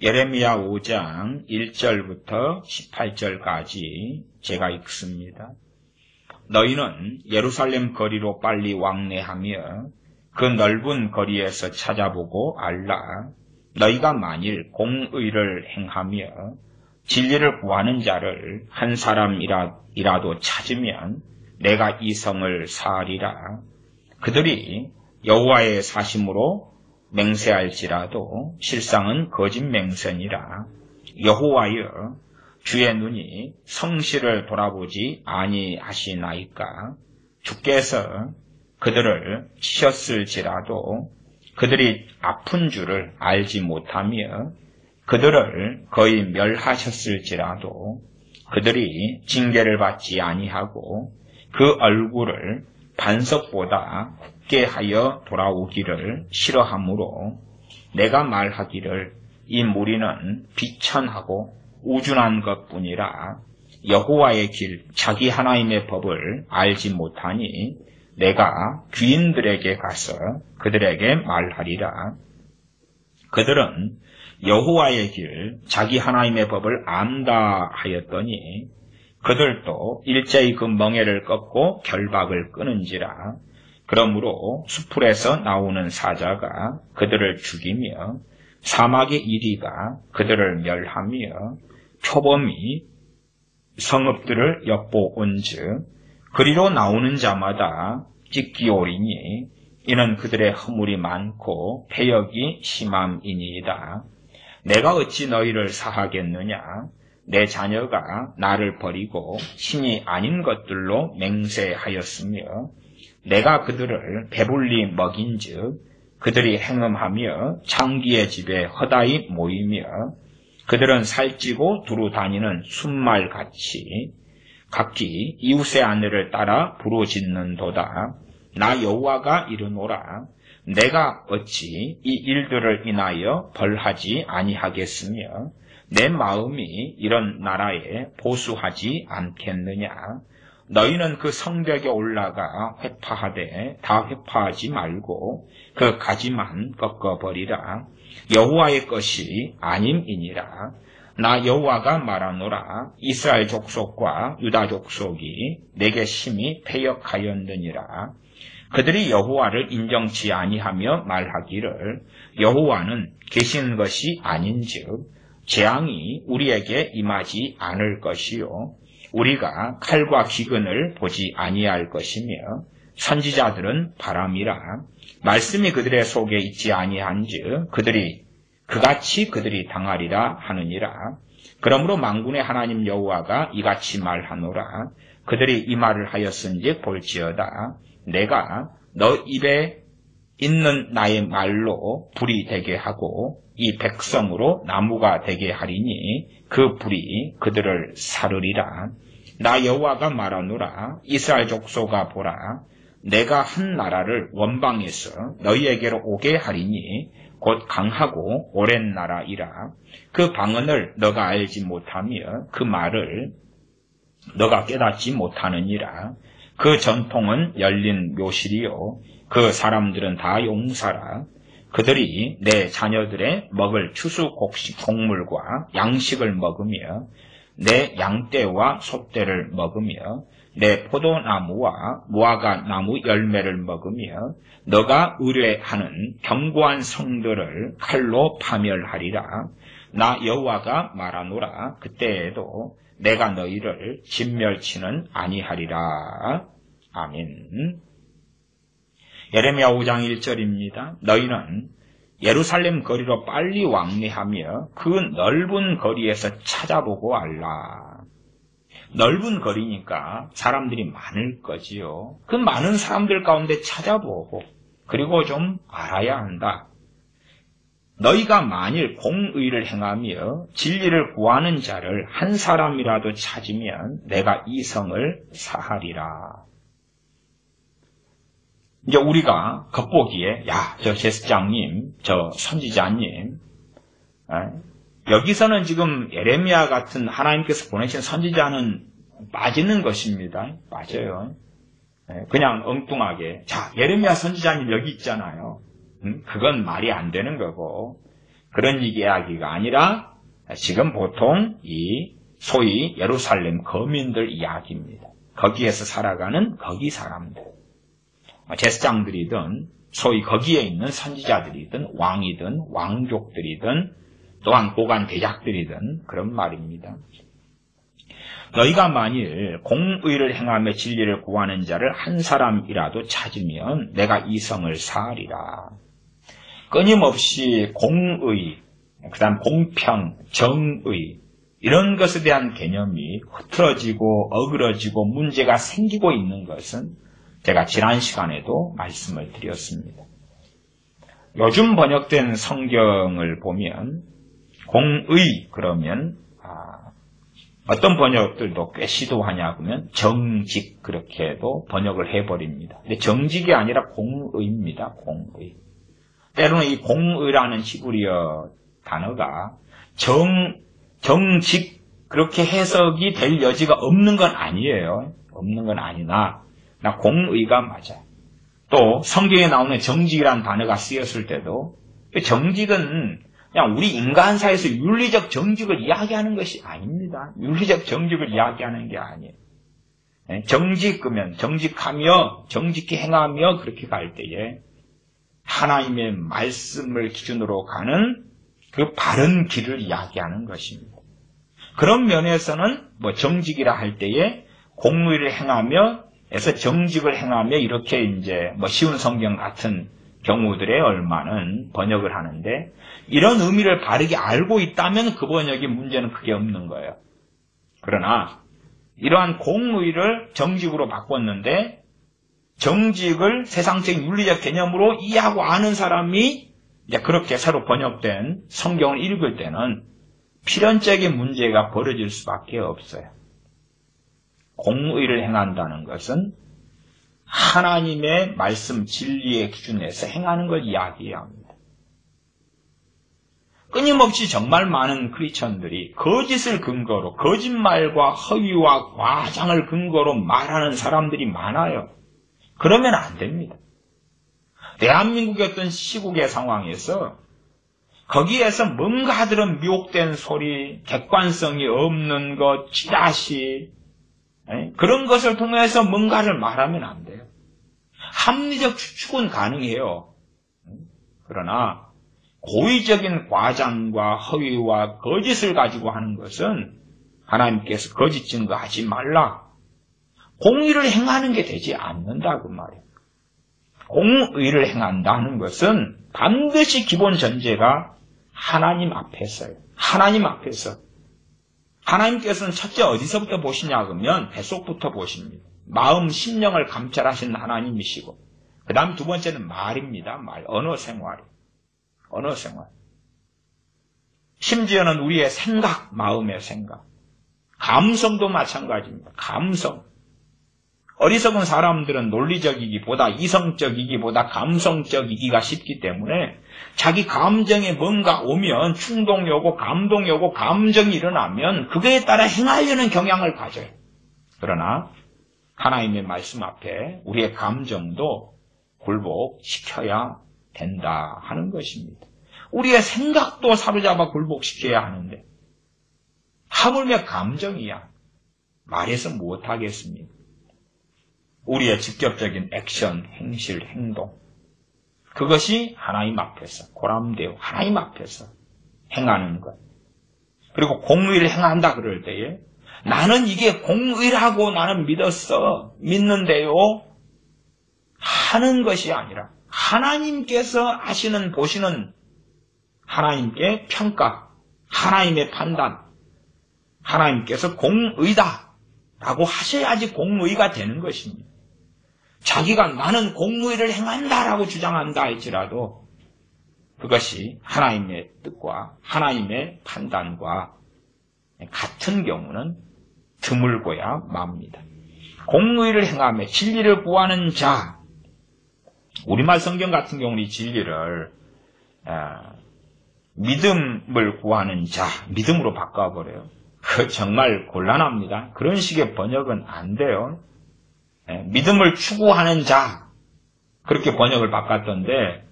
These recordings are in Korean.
예레미야 5장 1절부터 18절까지 제가 읽습니다. 너희는 예루살렘 거리로 빨리 왕래하며 그 넓은 거리에서 찾아보고 알라. 너희가 만일 공의를 행하며 진리를 구하는 자를 한 사람이라도 찾으면 내가 이 성을 사하리라. 그들이 여호와의 사심으로 맹세할지라도 실상은 거짓 맹세니라. 여호와여, 주의 눈이 성실을 돌아보지 아니하시나이까. 주께서 그들을 치셨을지라도 그들이 아픈 줄을 알지 못하며 그들을 거의 멸하셨을지라도 그들이 징계를 받지 아니하고 그 얼굴을 반석보다 굳게 하여 돌아오기를 싫어하므로 내가 말하기를 이 무리는 비천하고 우준한 것뿐이라. 여호와의 길 자기 하나님의 법을 알지 못하니 내가 귀인들에게 가서 그들에게 말하리라. 그들은 여호와의 길 자기 하나님의 법을 안다 하였더니 그들도 일제히 그 멍에를 꺾고 결박을 끊은지라. 그러므로 수풀에서 나오는 사자가 그들을 죽이며 사막의 이리가 그들을 멸하며 표범이 성읍들을 엿보온즉 그리로 나오는 자마다 찢기오리니 이는 그들의 허물이 많고 패역이 심함이니이다. 내가 어찌 너희를 사하겠느냐? 내 자녀가 나를 버리고 신이 아닌 것들로 맹세하였으며 내가 그들을 배불리 먹인즉 그들이 행음하며 창기의 집에 허다히 모이며 그들은 살찌고 두루 다니는 순말같이 각기 이웃의 아내를 따라 부르짖는도다. 나 여호와가 이르노라. 내가 어찌 이 일들을 인하여 벌하지 아니하겠으며 내 마음이 이런 나라에 보수하지 않겠느냐. 너희는 그 성벽에 올라가 회파하되 다 회파하지 말고 그 가지만 꺾어버리라. 여호와의 것이 아님이니라. 나 여호와가 말하노라. 이스라엘 족속과 유다 족속이 내게 심히 패역하였느니라. 그들이 여호와를 인정치 아니하며 말하기를 여호와는 계신 것이 아닌즉 재앙이 우리에게 임하지 않을 것이요 우리가 칼과 기근을 보지 아니할 것이며 선지자들은 바람이라. 말씀이 그들의 속에 있지 아니한즉 그같이 그들이 당하리라 하느니라. 그러므로 만군의 하나님 여호와가 이같이 말하노라. 그들이 이 말을 하였은즉 볼지어다. 내가 너 입에 있는 나의 말로 불이 되게 하고 이 백성으로 나무가 되게 하리니 그 불이 그들을 사르리라. 나 여호와가 말하노라. 이스라엘 족속아 보라. 내가 한 나라를 원방에서 너희에게로 오게 하리니 곧 강하고 오랜 나라이라. 그 방언을 너가 알지 못하며 그 말을 너가 깨닫지 못하느니라. 그 전통은 열린 묘실이요 그 사람들은 다 용사라. 그들이 내 자녀들의 먹을 추수 곡물과 양식을 먹으며 내 양떼와 소떼를 먹으며 내 포도나무와 무화과 나무 열매를 먹으며 너가 의뢰하는 견고한 성들을 칼로 파멸하리라. 나 여호와가 말하노라. 그때에도 내가 너희를 진멸치는 아니하리라. 아멘. 예레미야 5장 1절입니다. 너희는 예루살렘 거리로 빨리 왕래하며 그 넓은 거리에서 찾아보고 알라. 넓은 거리니까 사람들이 많을 거지요. 그 많은 사람들 가운데 찾아보고 그리고 좀 알아야 한다. 너희가 만일 공의를 행하며 진리를 구하는 자를 한 사람이라도 찾으면 내가 이 성을 사하리라. 이제 우리가 겉보기에 저 제사장님, 저 선지자님, 여기서는 지금 예레미야 같은 하나님께서 보내신 선지자는 빠지는 것입니다. 빠져요. 그냥 엉뚱하게 예레미야 선지자님 여기 있잖아요. 그건 말이 안 되는 거고 그런 이야기가 아니라 지금 보통 이 소위 예루살렘 거민들 이야기입니다. 거기에서 살아가는 거기 사람들, 제사장들이든 소위 거기에 있는 선지자들이든 왕이든 왕족들이든 또한 고관 대작들이든 그런 말입니다. 너희가 만일 공의를 행하며 진리를 구하는 자를 한 사람이라도 찾으면 내가 이 성을 사하리라. 끊임없이 공의, 그 다음 공평, 정의 이런 것에 대한 개념이 흐트러지고 어그러지고 문제가 생기고 있는 것은 제가 지난 시간에도 말씀을 드렸습니다. 요즘 번역된 성경을 보면 공의 그러면 어떤 번역들도 꽤 시도하냐 그러면 정직 그렇게도 번역을 해버립니다. 근데 정직이 아니라 공의입니다. 공의. 때로는 이 공의라는 히브리어 단어가 정직 그렇게 해석이 될 여지가 없는 건 아니에요. 없는 건 아니나 공의가 맞아요. 또 성경에 나오는 정직이라는 단어가 쓰였을 때도 정직은 그냥 우리 인간사에서 윤리적 정직을 이야기하는 것이 아닙니다. 윤리적 정직을 이야기하는 게 아니에요. 정직 그러면 정직하며 정직히 행하며 그렇게 갈 때에 하나님의 말씀을 기준으로 가는 그 바른 길을 이야기하는 것입니다. 그런 면에서는 정직이라 할 때에 공의를 행하며 에서 정직을 행하며 이렇게 이제 쉬운 성경 같은 경우들의 얼마는 번역을 하는데 이런 의미를 바르게 알고 있다면 그 번역이 문제는 크게 없는 거예요. 그러나 이러한 공의를 정직으로 바꿨는데 정직을 세상적인 윤리적 개념으로 이해하고 아는 사람이 이제 그렇게 새로 번역된 성경을 읽을 때는 필연적인 문제가 벌어질 수밖에 없어요. 공의를 행한다는 것은 하나님의 말씀 진리의 기준에서 행하는 걸 이야기해야 합니다. 끊임없이 정말 많은 크리스천들이 거짓을 근거로 거짓말과 허위와 과장을 근거로 말하는 사람들이 많아요. 그러면 안 됩니다. 대한민국의 어떤 시국의 상황에서 거기에서 뭔가 들은 미혹된 소리, 객관성이 없는 것, 찌라시 그런 것을 통해서 뭔가를 말하면 안 돼요. 합리적 추측은 가능해요. 그러나 고의적인 과장과 허위와 거짓을 가지고 하는 것은 하나님께서 거짓 증거하지 말라. 공의를 행하는 게 되지 않는다 그 말이에요. 공의를 행한다는 것은 반드시 기본 전제가 하나님 앞에서요. 하나님 앞에서. 하나님께서는 첫째 어디서부터 보시냐 그러면 뱃속부터 보십니다. 마음, 심령을 감찰하신 하나님이시고 그 다음 두 번째는 말입니다. 말, 언어 생활. 언어 생활. 심지어는 우리의 생각, 마음의 생각. 감성도 마찬가지입니다. 감성. 어리석은 사람들은 논리적이기보다 이성적이기보다 감성적이기가 쉽기 때문에 자기 감정에 뭔가 오면 충동이 오고 감동이 오고 감정이 일어나면 그거에 따라 행하려는 경향을 가져요. 그러나 하나님의 말씀 앞에 우리의 감정도 굴복시켜야 된다 하는 것입니다. 우리의 생각도 사로잡아 굴복시켜야 하는데 하물며 감정이야. 말해서 못하겠습니까? 우리의 직접적인 액션, 행실, 행동 그것이 하나님 앞에서 고람되어 하나님 앞에서 행하는 것. 그리고 공의를 행한다 그럴 때에 나는 이게 공의라고 나는 믿었어. 믿는데요. 하는 것이 아니라 하나님께서 아시는 보시는 하나님께 평가, 하나님의 판단, 하나님께서 공의다 라고 하셔야지 공의가 되는 것입니다. 자기가 나는 공의를 행한다라고 주장한다 할지라도 그것이 하나님의 뜻과 하나님의 판단과 같은 경우는 드물고야 맙니다. 공의를 행하며 진리를 구하는 자, 우리말 성경 같은 경우는 이 진리를 믿음을 구하는 자, 믿음으로 바꿔버려요. 그 정말 곤란합니다. 그런 식의 번역은 안 돼요. 믿음을 추구하는 자, 그렇게 번역을 바꿨던데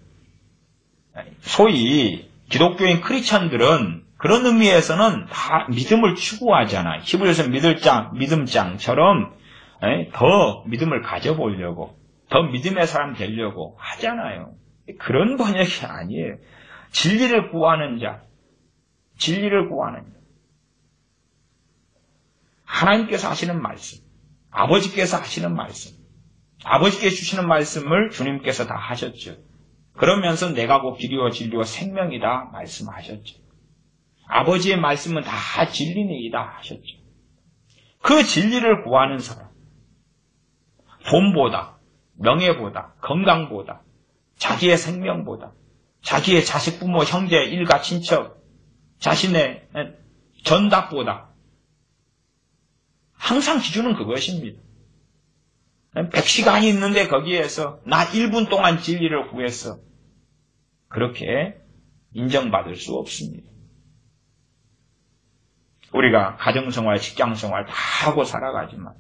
소위 기독교인 크리스천들은 그런 의미에서는 다 믿음을 추구하잖아요. 히브리서 믿음장처럼 더 믿음을 가져보려고, 더 믿음의 사람 되려고 하잖아요. 그런 번역이 아니에요. 진리를 구하는 자, 진리를 구하는 자. 하나님께서 하시는 말씀, 아버지께서 하시는 말씀, 아버지께 주시는 말씀을 주님께서 다 하셨죠. 그러면서 내가 곧 길이요 진리요 생명이다 말씀하셨죠. 아버지의 말씀은 다 진리니이다 하셨죠. 그 진리를 구하는 사람, 돈보다, 명예보다, 건강보다, 자기의 생명보다, 자기의 자식, 부모, 형제, 일가, 친척, 자신의 전답보다 항상 기준은 그것입니다. 100시간이 있는데 거기에서 나 1분 동안 진리를 구했어. 그렇게 인정받을 수 없습니다. 우리가 가정생활, 직장생활 다 하고 살아가지만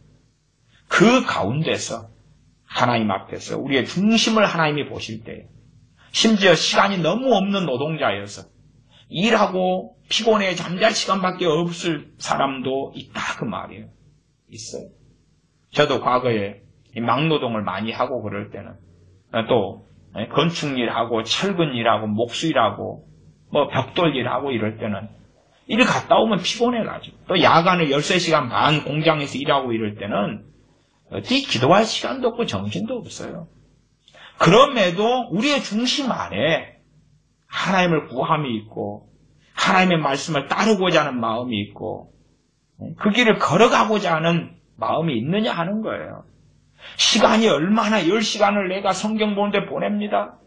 그 가운데서 하나님 앞에서 우리의 중심을 하나님이 보실 때, 심지어 시간이 너무 없는 노동자여서 일하고 피곤해 잠잘 시간밖에 없을 사람도 있다 그 말이에요. 있어요. 저도 과거에 막노동을 많이 하고 그럴 때는 또 건축일하고 철근일하고 목수일하고 뭐 벽돌일하고 이럴 때는 일 갔다 오면 피곤해가지고 또 야간에 13시간 반 공장에서 일하고 이럴 때는 어디 기도할 시간도 없고 정신도 없어요. 그럼에도 우리의 중심 안에 하나님을 구함이 있고 하나님의 말씀을 따르고자 하는 마음이 있고 그 길을 걸어가고자 하는 마음이 있느냐 하는 거예요. 시간이 얼마나 10시간을 내가 성경 보는데 보냅니다.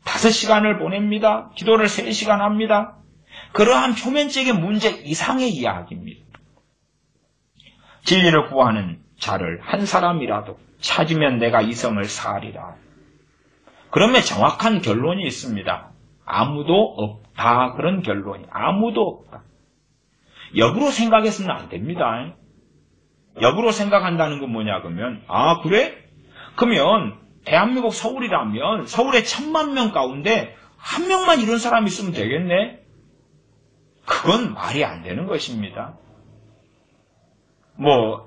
5시간을 보냅니다. 기도를 3시간 합니다. 그러한 표면적인 문제 이상의 이야기입니다. 진리를 구하는 자를 한 사람이라도 찾으면 내가 이성을 사하리라. 그러면 정확한 결론이 있습니다. 아무도 없다. 그런 결론이. 아무도 없다. 역으로 생각했으면 안 됩니다. 역으로 생각한다는 건 뭐냐 그러면 그래? 그러면 대한민국 서울이라면 서울의 1000만 명 가운데 한 명만 이런 사람이 있으면 되겠네? 그건 말이 안 되는 것입니다.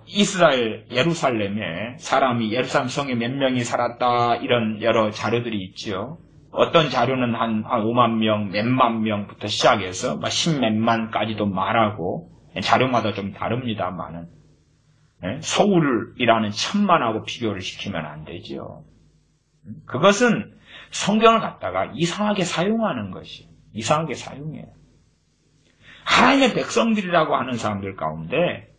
이스라엘 예루살렘에 사람이 예루살렘 성에 몇 명이 살았다 이런 여러 자료들이 있죠. 어떤 자료는 한 5만 명, 몇만 명부터 시작해서 10몇만까지도 말하고 자료마다 좀 다릅니다만은 서울이라는 1000만하고 비교를 시키면 안 되죠. 그것은 성경을 갖다가 이상하게 사용하는 것이 이상하게 사용해요. 하나님의 백성들이라고 하는 사람들 가운데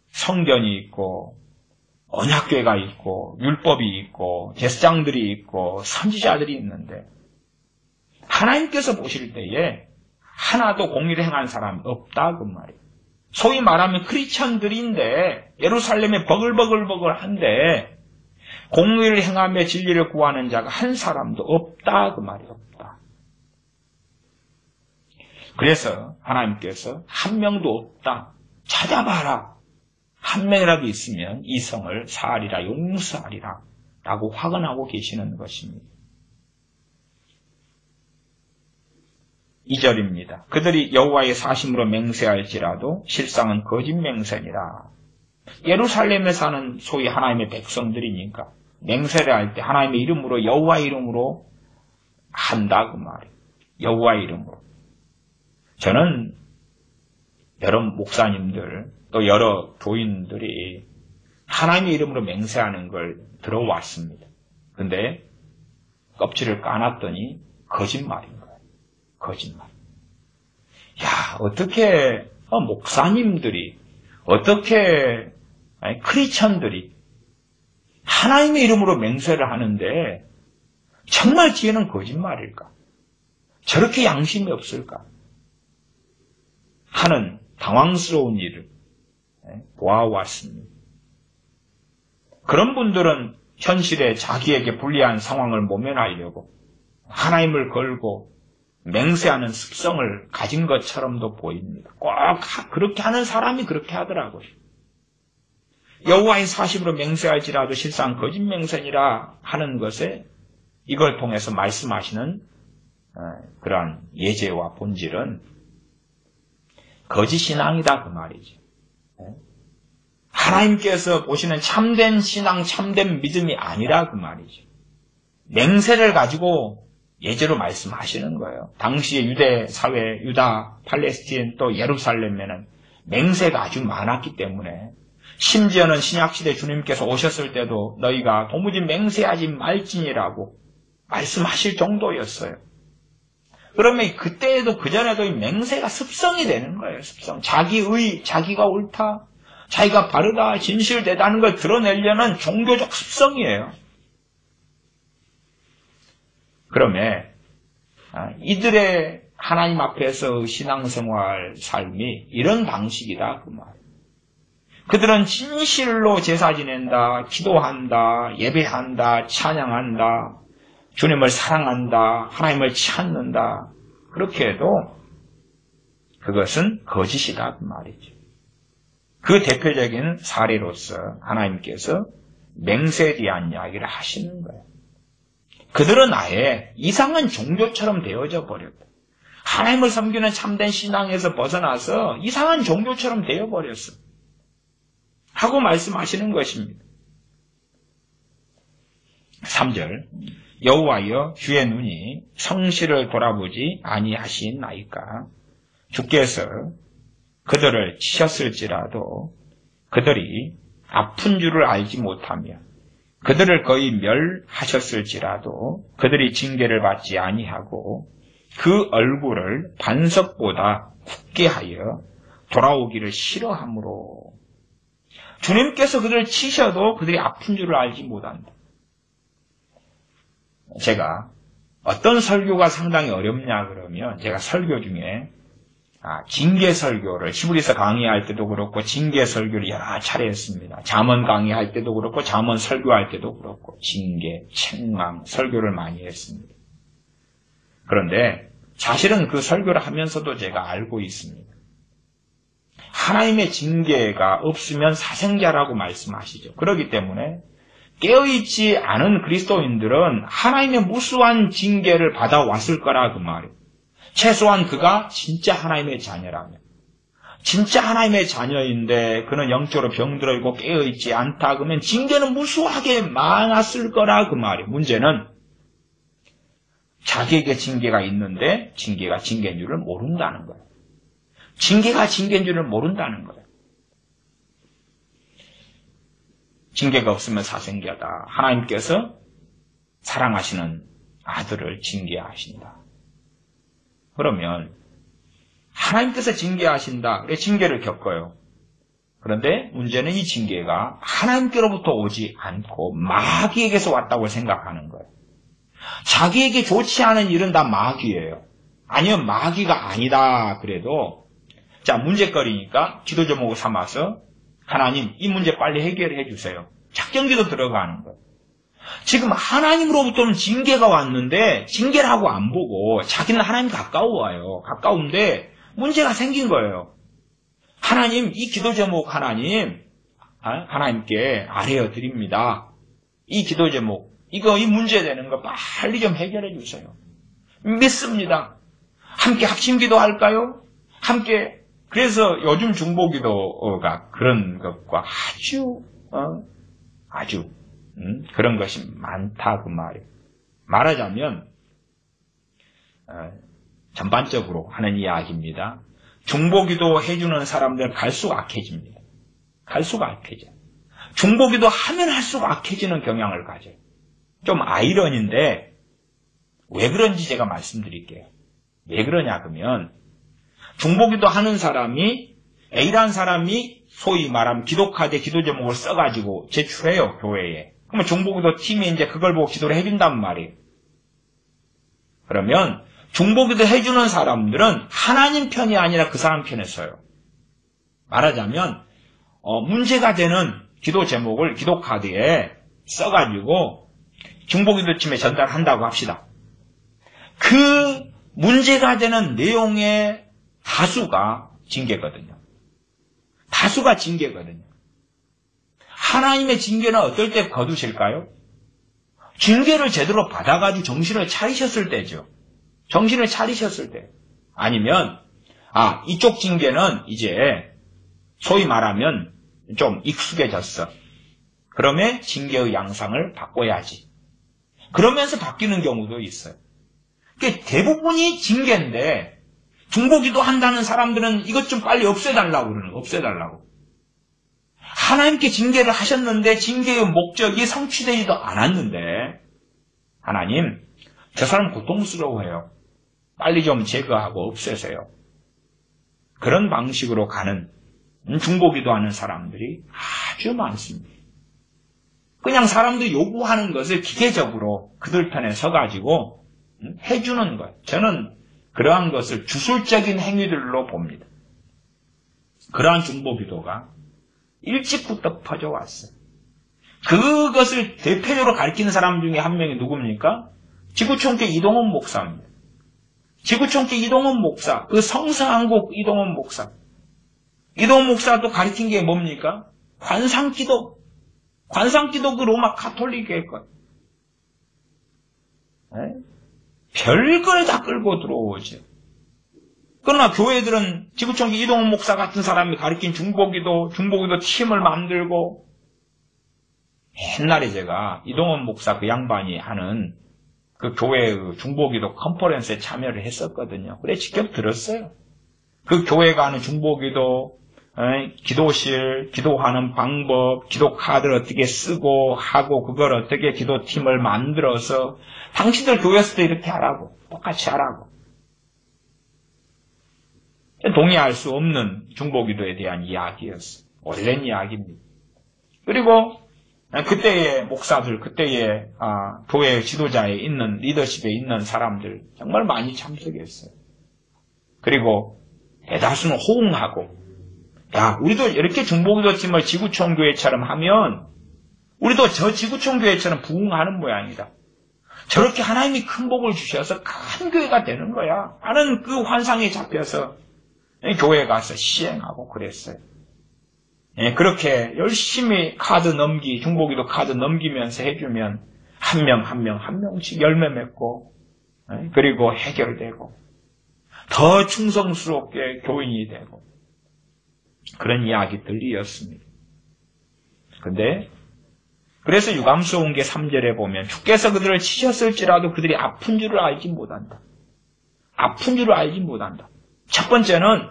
성전이 있고 언약궤가 있고 율법이 있고 제사장들이 있고 선지자들이 있는데 하나님께서 보실 때에 하나도 공의를 행한 사람이 없다 그 말이에요. 소위 말하면 크리스천들인데 예루살렘에 버글버글한데 공의를 행하며 진리를 구하는 자가 한 사람도 없다 그 말이에요. 없다. 그래서 하나님께서 한 명도 없다. 찾아봐라. 한 명이라도 있으면 이성을 사하리라 용서하리라 라고 확언하고 계시는 것입니다. 2절입니다. 그들이 여호와의 사심으로 맹세할지라도 실상은 거짓 맹세니라. 예루살렘에 사는 소위 하나님의 백성들이니까 맹세를 할 때 하나님의 이름으로 여호와의 이름으로 한다 그 말이에요. 여호와의 이름으로. 저는 여러 목사님들 또 여러 교인들이 하나님의 이름으로 맹세하는 걸 들어왔습니다. 근데 껍질을 까놨더니 거짓말인 거예요. 거짓말. 야, 어떻게 목사님들이 어떻게 크리스천들이 하나님의 이름으로 맹세를 하는데 정말 뒤에는 거짓말일까? 저렇게 양심이 없을까? 하는 당황스러운 일을 보아왔습니다. 그런 분들은 현실에 자기에게 불리한 상황을 모면하려고 하나님을 걸고 맹세하는 습성을 가진 것처럼도 보입니다. 꼭 그렇게 하는 사람이 그렇게 하더라고요. 여호와의 사심으로 맹세할지라도 실상 거짓 맹세니라 하는 것에 이걸 통해서 말씀하시는 그러한 예제와 본질은 거짓 신앙이다 그 말이죠. 하나님께서 보시는 참된 신앙, 참된 믿음이 아니라 그 말이죠. 맹세를 가지고 예제로 말씀하시는 거예요. 당시의 유대 사회, 유다, 팔레스틴 또 예루살렘에는 맹세가 아주 많았기 때문에 심지어는 신약시대 주님께서 오셨을 때도 너희가 도무지 맹세하지 말지니라고 말씀하실 정도였어요. 그러면 그때에도 그전에도 이 맹세가 습성이 되는 거예요. 습성. 자기의, 자기가 옳다, 자기가 바르다, 진실되다는 걸 드러내려는 종교적 습성이에요. 그러면 이들의 하나님 앞에서 신앙생활 삶이 이런 방식이다 그 말. 그들은 진실로 제사 지낸다, 기도한다, 예배한다, 찬양한다, 주님을 사랑한다, 하나님을 찾는다. 그렇게 해도 그것은 거짓이다 그 말이죠. 그 대표적인 사례로서 하나님께서 맹세에 대한 이야기를 하시는 거예요. 그들은 아예 이상한 종교처럼 되어져 버렸다. 하나님을 섬기는 참된 신앙에서 벗어나서 이상한 종교처럼 되어버렸어. 하고 말씀하시는 것입니다. 3절 여호와여 주의 눈이 성실을 돌아보지 아니하시나이까. 주께서 그들을 치셨을지라도 그들이 아픈 줄을 알지 못하며 그들을 거의 멸하셨을지라도 그들이 징계를 받지 아니하고 그 얼굴을 반석보다 굳게 하여 돌아오기를 싫어하므로. 주님께서 그들을 치셔도 그들이 아픈 줄을 알지 못한다. 제가 어떤 설교가 상당히 어렵냐 그러면 제가 설교 중에 징계 설교를 히브리서 강의할 때도 그렇고 징계 설교를 여러 차례 했습니다. 잠언 강의할 때도 그렇고 잠언 설교할 때도 그렇고 징계, 책망 설교를 많이 했습니다. 그런데 사실은 그 설교를 하면서도 제가 알고 있습니다. 하나님의 징계가 없으면 사생자라고 말씀하시죠. 그렇기 때문에 깨어있지 않은 그리스도인들은 하나님의 무수한 징계를 받아왔을 거라 그 말이에요. 최소한 그가 진짜 하나님의 자녀라면. 진짜 하나님의 자녀인데 그는 영적으로 병들어 있고 깨어있지 않다 그러면 징계는 무수하게 많았을 거라 그 말이에요. 문제는 자기에게 징계가 있는데 징계가 징계인 줄을 모른다는 거예요. 징계가 징계인 줄을 모른다는 거예요. 징계가 없으면 사생자다. 하나님께서 사랑하시는 아들을 징계하신다. 그러면 하나님께서 징계하신다. 그래 징계를 겪어요. 그런데 문제는 이 징계가 하나님께로부터 오지 않고 마귀에게서 왔다고 생각하는 거예요. 자기에게 좋지 않은 일은 다 마귀예요. 아니면 마귀가 아니다 그래도 자 문제거리니까 기도 제목을 삼아서 하나님 이 문제 빨리 해결해 주세요. 작정기도 들어가는 거예요. 지금 하나님으로부터는 징계가 왔는데 징계라고 안 보고 자기는 하나님 가까워요. 가까운데 문제가 생긴 거예요. 하나님 이 기도 제목 하나님께 아뢰어 드립니다. 이 기도 제목 이 문제 되는 거 빨리 좀 해결해 주세요. 믿습니다. 함께 합심기도 할까요? 함께 그래서 요즘 중보기도가 그런 것과 아주 그런 것이 많다 그 말이에요. 말하자면 전반적으로 하는 이야기입니다. 중보기도 해주는 사람들은 갈수록 악해집니다. 갈수록 악해져요. 중보기도 하면 할수록 악해지는 경향을 가져요. 좀 아이러니인데 왜 그런지 제가 말씀드릴게요. 왜 그러냐 그러면 중보기도 하는 사람이 A라는 사람이 소위 말하면 기도카드에 기도 제목을 써가지고 제출해요 교회에. 그러면 중보기도 팀이 이제 그걸 보고 기도를 해준단 말이에요. 그러면 중보기도 해주는 사람들은 하나님 편이 아니라 그 사람 편에 서요. 말하자면 문제가 되는 기도 제목을 기도카드에 써가지고 중보기도 팀에 전달한다고 합시다. 그 문제가 되는 내용의 다수가 징계거든요. 다수가 징계거든요. 하나님의 징계는 어떨 때 거두실까요? 징계를 제대로 받아가지고 정신을 차리셨을 때죠. 정신을 차리셨을 때. 아니면 이쪽 징계는 이제 소위 말하면 좀 익숙해졌어. 그러면 징계의 양상을 바꿔야지. 그러면서 바뀌는 경우도 있어요. 그러니까 대부분이 징계인데 중보기도 한다는 사람들은 이것 좀 빨리 없애달라고 그러는 거예요. 없애달라고. 하나님께 징계를 하셨는데 징계의 목적이 성취되지도 않았는데 하나님, 저 사람 고통스러워해요. 빨리 좀 제거하고 없애세요. 그런 방식으로 가는 중보기도 하는 사람들이 아주 많습니다. 그냥 사람들이 요구하는 것을 기계적으로 그들 편에 서가지고 해주는 것. 저는 그러한 것을 주술적인 행위들로 봅니다. 그러한 중보기도가 일찍부터 퍼져왔어요. 그것을 대표적으로 가리키는 사람 중에 한 명이 누굽니까? 지구촌교 이동원 목사입니다. 지구촌교 이동원 목사, 그 성서한국 이동원 목사. 이동원 목사도 가리킨 게 뭡니까? 관상기도. 관상기도 그 로마 가톨릭의 것. 별걸 다 끌고 들어오죠. 그러나 교회들은 지구촌교 이동원 목사 같은 사람이 가리킨 중보기도 팀을 만들고 옛날에 제가 이동원 목사 그 양반이 하는 그 교회의 중보기도 컨퍼런스에 참여를 했었거든요. 그래 직접 들었어요. 그 교회가 하는 중보기도, 기도실, 기도하는 방법, 기도 카드를 어떻게 쓰고 하고 그걸 어떻게 기도팀을 만들어서 당신들 교회에서도 이렇게 하라고, 똑같이 하라고. 동의할 수 없는 중보기도에 대한 이야기였어요. 오래된 이야기입니다. 그리고 그때의 목사들, 그때의 교회 지도자에 있는 리더십에 있는 사람들 정말 많이 참석했어요. 그리고 대다수는 호응하고, 야, 우리도 이렇게 중보기도 팀을 지구촌 교회처럼 하면 우리도 저 지구촌 교회처럼 부흥하는 모양이다. 저렇게 하나님이 큰 복을 주셔서 큰 교회가 되는 거야 하는 그 환상에 잡혀서 교회에 가서 시행하고 그랬어요. 그렇게 열심히 중보기도 카드 넘기면서 해주면 한 명씩 열매 맺고, 그리고 해결되고, 더 충성스럽게 교인이 되고, 그런 이야기들이었습니다. 그래서 유감스러운 게 3절에 보면 주께서 그들을 치셨을지라도 그들이 아픈 줄을 알지 못한다. 아픈 줄을 알지 못한다. 첫 번째는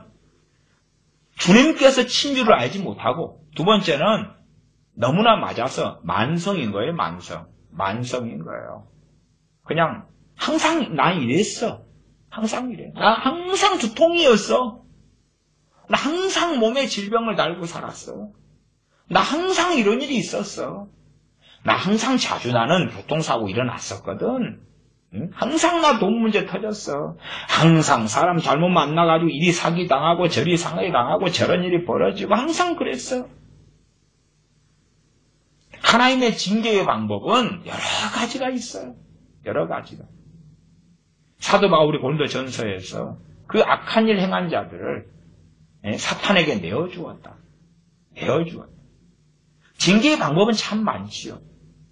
주님께서 친 줄을 알지 못하고, 두 번째는 너무나 맞아서 만성인 거예요. 만성인 거예요. 그냥 항상 나 이랬어. 항상 이래. 나 항상 두통이었어. 나 항상 몸에 질병을 달고 살았어. 나 항상 이런 일이 있었어. 나 항상 자주 나는 교통사고 일어났었거든. 항상 나 돈 문제 터졌어. 항상 사람 잘못 만나가지고 이리 사기당하고 저리 상하게 저런 일이 벌어지고 항상 그랬어. 하나님의 징계의 방법은 여러 가지가 있어요. 여러 가지가. 사도 바울이 고린도전서에서 그 악한 일 행한 자들을 사탄에게 내어주었다. 징계의 방법은 참 많지요.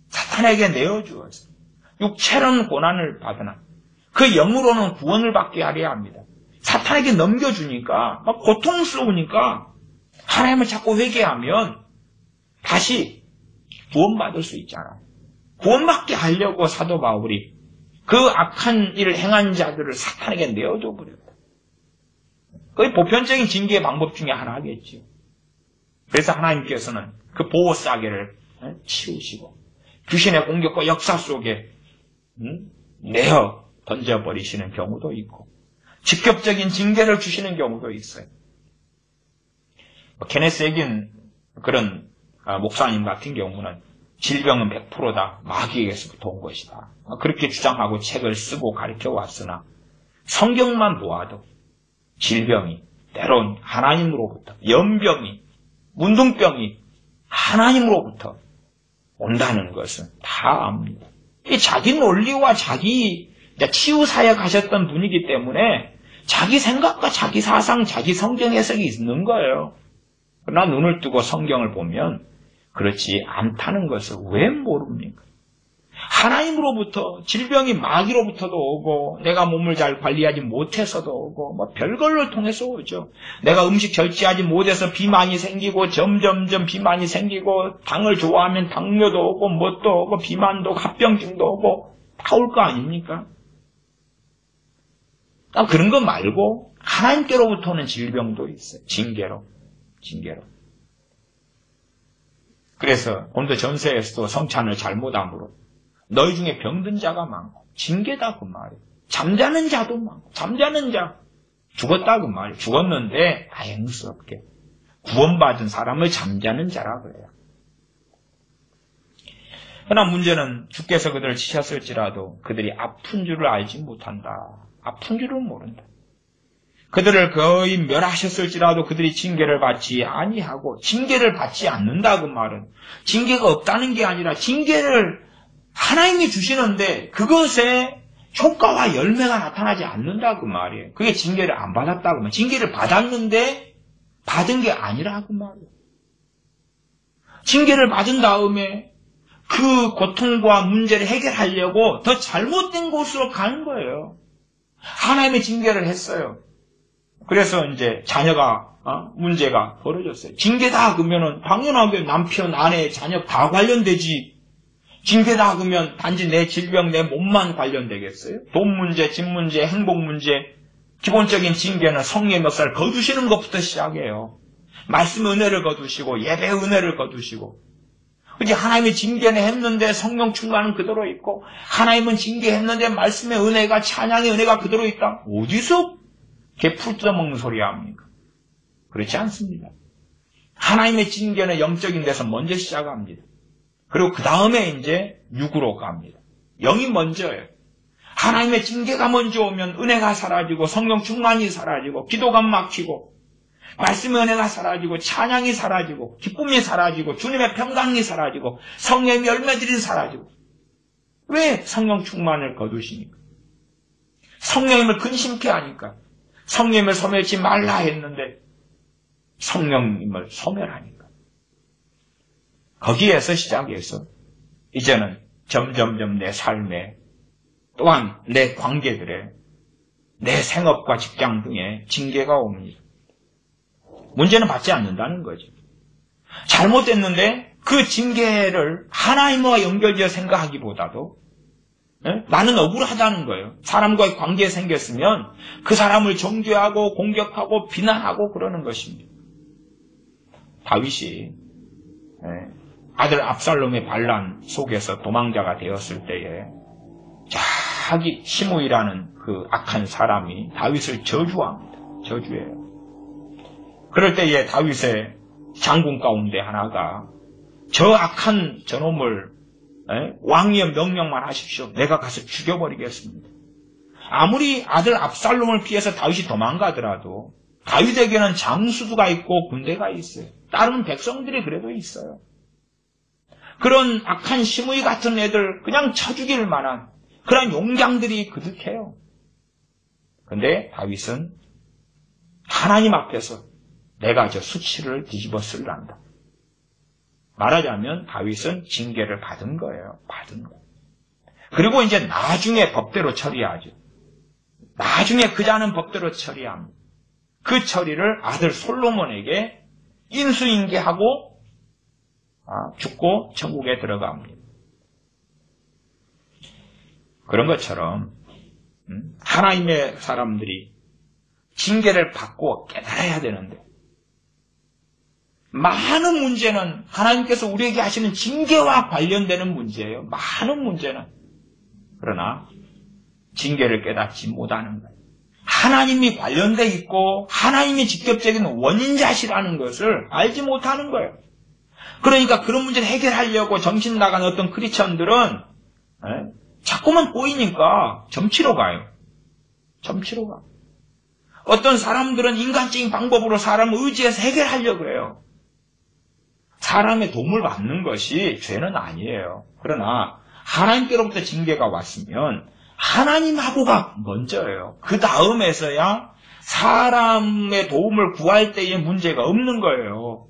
사탄에게 내어주어서 육체로는 고난을 받으나 그 영으로는 구원을 받게 하려 합니다. 사탄에게 넘겨주니까 막 고통스러우니까 하나님을 자꾸 회개하면 다시 구원받을 수 있잖아요. 구원받게 하려고 사도 바울이 그 악한 일을 행한 자들을 사탄에게 내어줘 버렸다. 거의 보편적인 징계의 방법 중에 하나겠죠. 그래서 하나님께서는 그 보호 싸개를 치우시고 귀신의 공격과 역사 속에 내어 던져버리시는 경우도 있고 직접적인 징계를 주시는 경우도 있어요. 케네스 에긴 그런 목사님 같은 경우는 질병은 100%다. 마귀에게서부터 온 것이다. 그렇게 주장하고 책을 쓰고 가르쳐 왔으나 성경만 보아도 질병이 때론 하나님으로부터, 연병이, 문둥병이 하나님으로부터 온다는 것은 다 압니다. 자기 논리와 자기 치유사역 하셨던 분이기 때문에 자기 생각과 자기 사상, 자기 성경 해석이 있는 거예요. 그러나 눈을 뜨고 성경을 보면 그렇지 않다는 것을 왜 모릅니까? 하나님으로부터, 질병이 마귀로부터도 오고, 내가 몸을 잘 관리하지 못해서도 오고, 뭐 별걸로 통해서 오죠. 내가 음식 절제하지 못해서 비만이 생기고, 점점점 비만이 생기고, 당을 좋아하면 당뇨도 오고, 뭣도 오고, 비만도 오고, 합병증도 오고, 다 올 거 아닙니까? 그런 거 말고, 하나님께로부터 오는 질병도 있어요. 징계로. 그래서 고린도 전서에서도 성찬을 잘못함으로 너희 중에 병든 자가 많고 징계다 그 말이에요. 잠자는 자도 많고 잠자는 자 죽었다 그 말이에요. 죽었는데 다행스럽게 구원받은 사람을 잠자는 자라 그래요. 그러나 문제는 주께서 그들을 치셨을지라도 그들이 아픈 줄을 알지 못한다. 아픈 줄을 모른다. 그들을 거의 멸하셨을지라도 그들이 징계를 받지 아니하고 징계를 받지 않는다 그 말은 징계가 없다는 게 아니라 징계를 하나님이 주시는데 그것에 효과와 열매가 나타나지 않는다 그 말이에요. 그게 징계를 안 받았다 그 말. 징계를 받았는데 받은 게 아니라 그 말이에요. 징계를 받은 다음에 그 고통과 문제를 해결하려고 더 잘못된 곳으로 가는 거예요. 하나님의 징계를 했어요. 그래서 이제 자녀가 문제가 벌어졌어요. 징계다 그러면은 당연하게 남편, 아내, 자녀 다 관련되지. 징계다 그러면 단지 내 질병, 내 몸만 관련되겠어요? 돈 문제, 집 문제, 행복 문제, 기본적인 징계는 성령의 역사를 거두시는 것부터 시작해요. 말씀 은혜를 거두시고 예배 은혜를 거두시고. 그치 하나님의 징계는 했는데 성령 충만은 그대로 있고 하나님은 징계했는데 말씀의 은혜가 찬양의 은혜가 그대로 있다. 어디서 걔 풀 뜯어먹는 소리 합니까? 그렇지 않습니다. 하나님의 징계는 영적인 데서 먼저 시작합니다. 그리고 그 다음에 이제 육으로 갑니다. 영이 먼저예요. 하나님의 징계가 먼저 오면 은혜가 사라지고 성령 충만이 사라지고 기도가 막히고 말씀의 은혜가 사라지고 찬양이 사라지고 기쁨이 사라지고 주님의 평강이 사라지고 성령의 열매들이 사라지고 왜 성령 충만을 거두시니까? 성령님을 근심케 하니까 성령님을 소멸치 말라 했는데 성령님을 소멸하니까 거기에서 시작해서 이제는 점점점 내 삶에 또한 내 관계들에 내 생업과 직장 등에 징계가 옵니다. 문제는 받지 않는다는 거죠. 잘못됐는데 그 징계를 하나님과 연결되어 생각하기보다도 나는 억울하다는 거예요. 사람과의 관계에 생겼으면 그 사람을 정죄하고 공격하고 비난하고 그러는 것입니다. 다윗이 아들 압살롬의 반란 속에서 도망자가 되었을 때에 자기 시므이라는 그 악한 사람이 다윗을 저주합니다. 저주해요. 그럴 때에 다윗의 장군 가운데 하나가 저 악한 저놈을 왕위의 명령만 하십시오. 내가 가서 죽여버리겠습니다. 아무리 아들 압살롬을 피해서 다윗이 도망가더라도 다윗에게는 장수가 있고 군대가 있어요. 다른 백성들이 그래도 있어요. 그런 악한 시므이 같은 애들 그냥 쳐 죽일 만한 그런 용장들이 그득해요. 근데 다윗은 하나님 앞에서 내가 저 수치를 뒤집어 쓸란다. 말하자면 다윗은 징계를 받은 거예요. 받은 거예요. 그리고 이제 나중에 법대로 처리하죠. 나중에 그자는 법대로 처리합니다. 그 처리를 아들 솔로몬에게 인수인계하고 죽고 천국에 들어갑니다. 그런 것처럼 하나님의 사람들이 징계를 받고 깨달아야 되는데 많은 문제는 하나님께서 우리에게 하시는 징계와 관련되는 문제예요. 많은 문제는. 그러나 징계를 깨닫지 못하는 거예요. 하나님이 관련돼 있고 하나님이 직접적인 원인자시라는 것을 알지 못하는 거예요. 그러니까 그런 문제를 해결하려고 정신 나간 어떤 크리스천들은 자꾸만 꼬이니까 점치러 가요. 점치러 가. 어떤 사람들은 인간적인 방법으로 사람을 의지해서 해결하려고 해요. 사람의 도움을 받는 것이 죄는 아니에요. 그러나 하나님께로부터 징계가 왔으면 하나님하고가 먼저예요. 그 다음에서야 사람의 도움을 구할 때에 문제가 없는 거예요.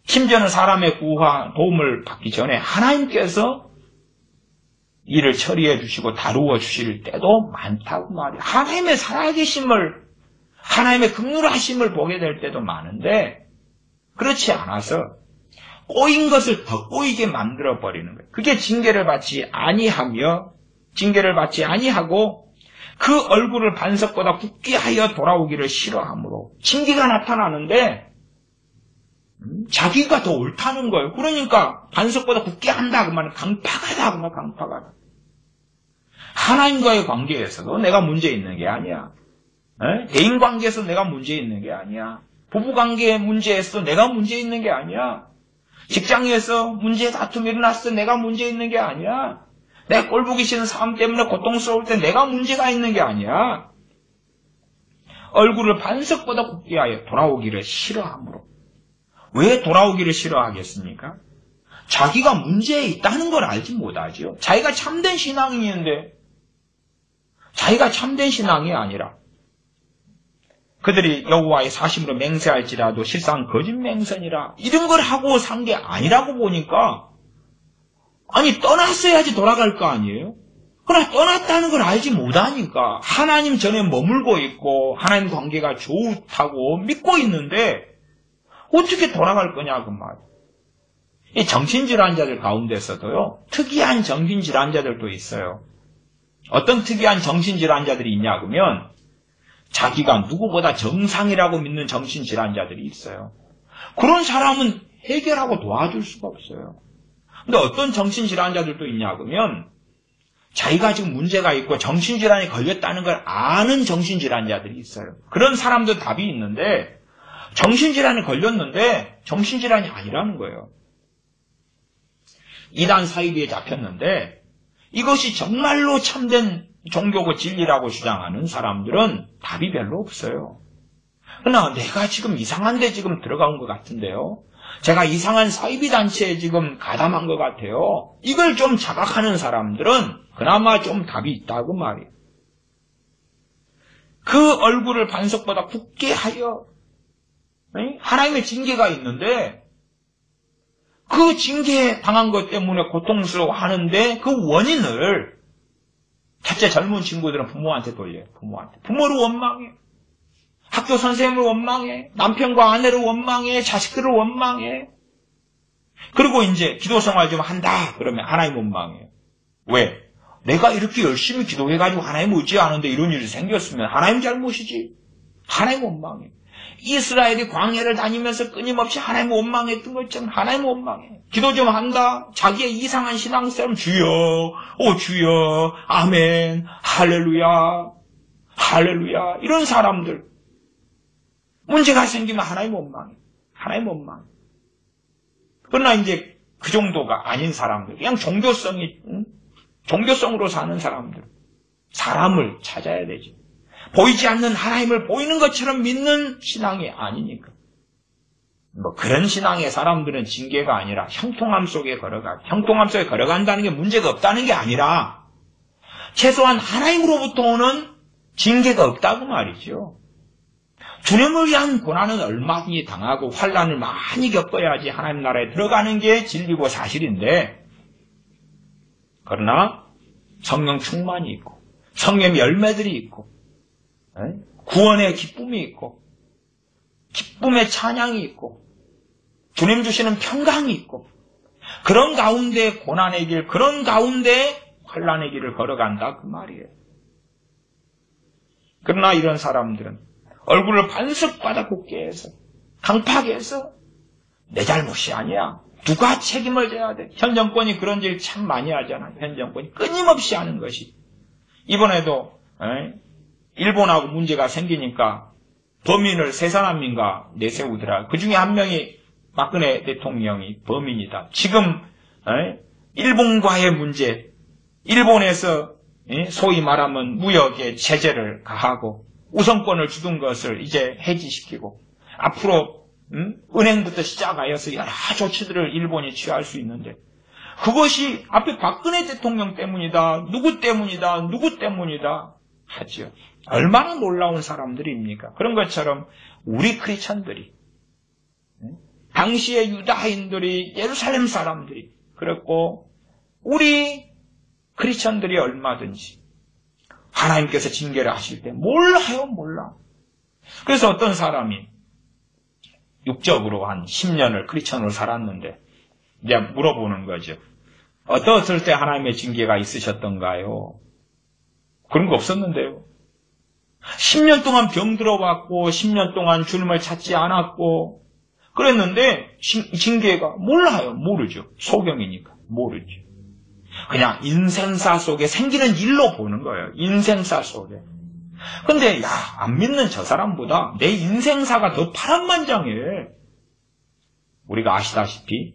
심지어는 사람의 도움을 받기 전에 하나님께서 일을 처리해 주시고 다루어 주실 때도 많다고 말이에요. 하나님의 살아계심을, 하나님의 긍휼하심을 보게 될 때도 많은데 그렇지 않아서 꼬인 것을 더 꼬이게 만들어 버리는 거예요. 그게 징계를 받지 아니하며, 징계를 받지 아니하고 그 얼굴을 반석보다 굳게 하여 돌아오기를 싫어하므로 징계가 나타나는데 자기가 더 옳다는 거예요. 그러니까 반석보다 굳게 한다 그 말은 강팍하다 그 말, 강팍하다. 하나님과의 관계에서도 내가 문제 있는 게 아니야. 대인 관계에서 내가 문제 있는 게 아니야. 부부 관계의 문제에서 내가 문제 있는 게 아니야. 직장에서 문제 다툼이 일어났을 때 내가 문제 있는 게 아니야. 내가 꼴보기 싫은 삶 때문에 고통스러울 때 내가 문제가 있는 게 아니야. 얼굴을 반석보다 굳게 하여 돌아오기를 싫어하므로. 왜 돌아오기를 싫어하겠습니까? 자기가 문제에 있다는 걸 알지 못하지요. 자기가 참된 신앙이 있는데 자기가 참된 신앙이 아니라 그들이 여호와의 사심으로 맹세할지라도 실상 거짓 맹세니라 이런 걸 하고 산 게 아니라고 보니까 아니 떠났어야지 돌아갈 거 아니에요? 그러나 떠났다는 걸 알지 못하니까 하나님 전에 머물고 있고 하나님 관계가 좋다고 믿고 있는데 어떻게 돌아갈 거냐 그 말이에요. 이 정신질환자들 가운데서도요 특이한 정신질환자들도 있어요. 어떤 특이한 정신질환자들이 있냐 그러면 자기가 누구보다 정상이라고 믿는 정신질환자들이 있어요. 그런 사람은 해결하고 도와줄 수가 없어요. 근데 어떤 정신질환자들도 있냐 그러면 자기가 지금 문제가 있고 정신질환에 걸렸다는 걸 아는 정신질환자들이 있어요. 그런 사람도 답이 있는데 정신질환에 걸렸는데 정신질환이 아니라는 거예요. 이단 사이비에 잡혔는데 이것이 정말로 참된 종교고 진리라고 주장하는 사람들은 답이 별로 없어요. 그러나 내가 지금 이상한 데 지금 들어간 것 같은데요. 제가 이상한 사이비 단체에 지금 가담한 것 같아요. 이걸 좀 자각하는 사람들은 그나마 좀 답이 있다고 말이에요. 그 얼굴을 반석보다 굳게 하여 하나님의 징계가 있는데 그 징계 당한 것 때문에 고통스러워하는데 그 원인을 첫째 젊은 친구들은 부모한테 돌려요. 부모를 원망해. 학교 선생님을 원망해. 남편과 아내를 원망해. 자식들을 원망해. 그리고 이제 기도 생활 좀 한다. 그러면 하나님 원망해. 왜? 내가 이렇게 열심히 기도해가지고 하나님 의지하는데 이런 일이 생겼으면 하나님 잘못이지. 하나님 원망해. 이스라엘이 광야를 다니면서 끊임없이 하나님 원망했던 것처럼 하나님 원망해. 기도 좀 한다. 자기의 이상한 신앙처럼 주여, 오 주여, 아멘, 할렐루야, 할렐루야. 이런 사람들. 문제가 생기면 하나님 원망해. 하나님 원망해. 그러나 이제 그 정도가 아닌 사람들, 그냥 종교성으로 사는 사람들. 사람을 찾아야 되지. 보이지 않는 하나님을 보이는 것처럼 믿는 신앙이 아니니까. 그런 신앙의 사람들은 징계가 아니라 형통함 속에 형통함 속에 걸어간다는 게 문제가 없다는 게 아니라 최소한 하나님으로부터 오는 징계가 없다고 말이죠. 주님을 위한 고난은 얼마든지 당하고 환난을 많이 겪어야지 하나님 나라에 들어가는 게 진리고 사실인데 그러나 성령 충만이 있고 성령 열매들이 있고 구원의 기쁨이 있고 기쁨의 찬양이 있고 주님 주시는 평강이 있고 그런 가운데 고난의 길, 그런 가운데 환난의 길을 걸어간다 그 말이에요. 그러나 이런 사람들은 얼굴을 반석바닥 굳게 해서 강팍하게 해서 내 잘못이 아니야. 누가 책임을 져야 돼. 현 정권이 그런 일 참 많이 하잖아요. 현 정권이 끊임없이 하는 것이. 이번에도 일본하고 문제가 생기니까 범인을 세 사람인가 내세우더라. 그 중에 한 명이 박근혜 대통령이 범인이다. 지금 일본과의 문제, 일본에서 소위 말하면 무역에 제재를 가하고 우선권을 주던 것을 이제 해지시키고 앞으로 은행부터 시작하여서 여러 조치들을 일본이 취할 수 있는데 그것이 앞에 박근혜 대통령 때문이다. 누구 때문이다. 누구 때문이다. 하죠. 얼마나 놀라운 사람들입니까? 그런 것처럼 우리 크리스천들이 당시의 유다인들이 예루살렘 사람들이 그랬고 우리 크리스천들이 얼마든지 하나님께서 징계를 하실 때 몰라요, 몰라. 그래서 어떤 사람이 육적으로 한 10년을 크리스천으로 살았는데 이제 물어보는 거죠. 어떠했을 때 하나님의 징계가 있으셨던가요? 그런 거 없었는데요. 10년 동안 병들어왔고 10년 동안 주님을 찾지 않았고 그랬는데 징계가 몰라요. 모르죠. 소경이니까 모르죠. 그냥 인생사 속에 생기는 일로 보는 거예요. 인생사 속에. 근데 안 믿는 저 사람보다 내 인생사가 더 파란만장해. 우리가 아시다시피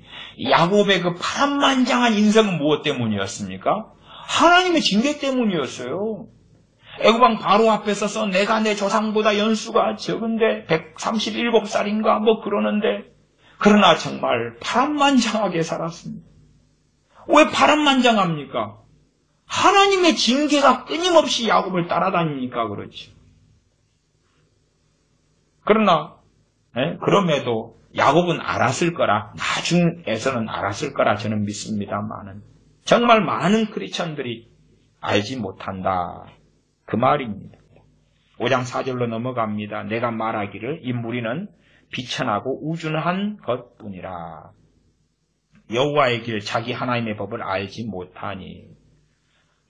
야곱의 그 파란만장한 인생은 무엇 때문이었습니까? 하나님의 징계 때문이었어요. 애굽왕 바로 앞에 서서 내가 내 조상보다 연수가 적은데 137살인가 뭐 그러는데 그러나 정말 파란만장하게 살았습니다. 왜 파란만장합니까? 하나님의 징계가 끊임없이 야곱을 따라다니니까 그렇죠. 그러나 그럼에도 야곱은 알았을 거라, 나중에서는 알았을 거라 저는 믿습니다만은 정말 많은 크리스천들이 알지 못한다. 그 말입니다. 5장 4절로 넘어갑니다. 내가 말하기를 이 무리는 비천하고 우준한 것뿐이라. 여호와의 길 자기 하나님의 법을 알지 못하니.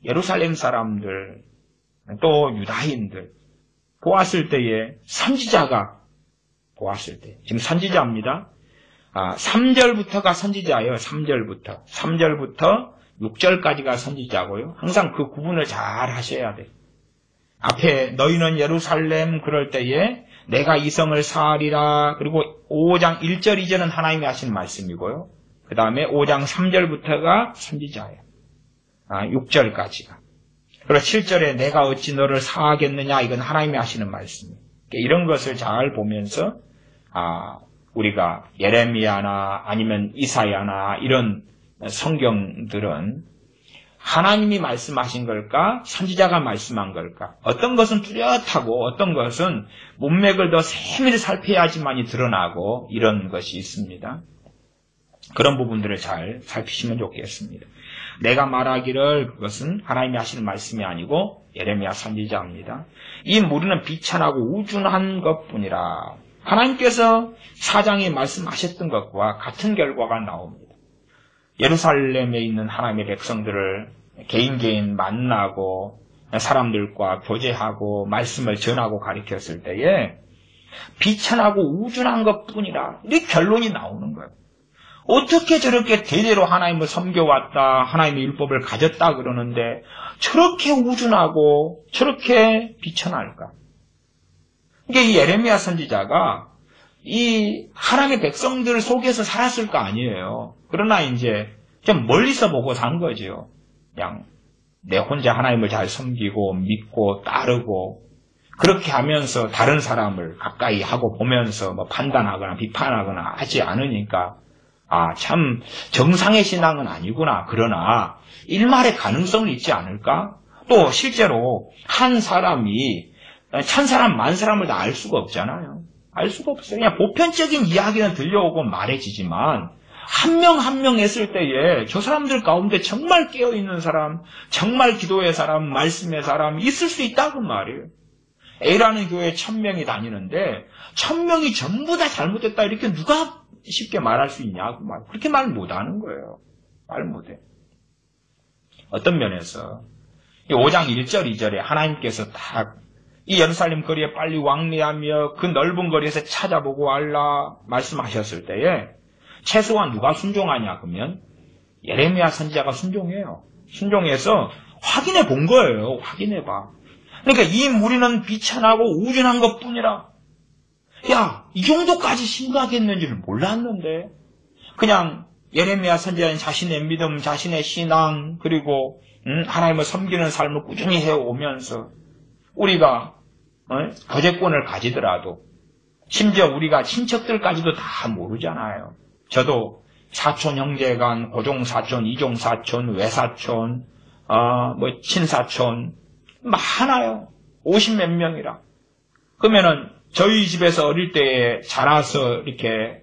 예루살렘 사람들 또 유다인들 보았을 때에 선지자가 보았을 때 지금 선지자입니다. 3절부터가 선지자예요. 3절부터 6절까지가 선지자고요. 항상 그 구분을 잘 하셔야 돼요. 앞에 너희는 예루살렘 그럴 때에 내가 이 성을 사하리라. 그리고 5장 1절 2절은 하나님이 하신 말씀이고요. 그 다음에 5장 3절부터가 선지자예요. 6절까지가. 그리고 7절에 내가 어찌 너를 사하겠느냐 이건 하나님이 하시는 말씀이에요. 이런 것을 잘 보면서 우리가 예레미야나 아니면 이사야나 이런 성경들은 하나님이 말씀하신 걸까? 선지자가 말씀한 걸까? 어떤 것은 뚜렷하고 어떤 것은 문맥을 더 세밀히 살펴야지만이 드러나고 이런 것이 있습니다. 그런 부분들을 잘 살피시면 좋겠습니다. 내가 말하기를 그것은 하나님이 하시는 말씀이 아니고 예레미야 선지자입니다. 이 무리는 비천하고 우준한 것뿐이라. 하나님께서 사장에 말씀하셨던 것과 같은 결과가 나옵니다. 예루살렘에 있는 하나님의 백성들을 개인 만나고 사람들과 교제하고 말씀을 전하고 가르쳤을 때에 비천하고 우준한 것뿐이라. 이렇게 결론이 나오는 거예요. 어떻게 저렇게 대대로 하나님을 섬겨왔다, 하나님의 율법을 가졌다 그러는데 저렇게 우준하고 저렇게 비천할까? 이게 이 예레미야 선지자가 이 하나님의 백성들 속에서 살았을 거 아니에요. 그러나 이제 좀 멀리서 보고 산 거죠. 그냥 내 혼자 하나님을 잘 섬기고 믿고 따르고 그렇게 하면서 다른 사람을 가까이 하고 보면서 뭐 판단하거나 비판하거나 하지 않으니까 참 정상의 신앙은 아니구나. 그러나 일말의 가능성은 있지 않을까? 또 실제로 한 사람이 1000사람, 10,000사람을 다 알 수가 없잖아요. 알 수가 없어요. 그냥 보편적인 이야기는 들려오고 말해지지만 한 명 한 명 했을 때에 저 사람들 가운데 정말 깨어있는 사람, 정말 기도의 사람, 말씀의 사람 있을 수 있다고 말이에요. A라는 교회에 1000명이 다니는데 1000명이 전부 다 잘못됐다 이렇게 누가 쉽게 말할 수 있냐고 말. 그렇게 말 못하는 거예요. 말 못해. 어떤 면에서 이 5장 1절 2절에 하나님께서 딱 이 예루살렘 거리에 빨리 왕래하며 그 넓은 거리에서 찾아보고 알라 말씀하셨을 때에 최소한 누가 순종하냐 그러면 예레미야 선지자가 순종해요. 순종해서 확인해 본 거예요. 확인해 봐. 그러니까 이 무리는 비천하고 우준한 것뿐이라. 이 정도까지 심각했는지를 몰랐는데 그냥 예레미야 선지자는 자신의 믿음, 자신의 신앙 그리고 하나님을 섬기는 삶을 꾸준히 해오면서 우리가 거제권을 가지더라도 심지어 우리가 친척들까지도 다 모르잖아요. 저도 사촌 형제간, 고종사촌, 이종사촌, 외사촌, 친사촌 많아요. 50몇 명이라. 그러면은 저희 집에서 어릴 때에 자라서 이렇게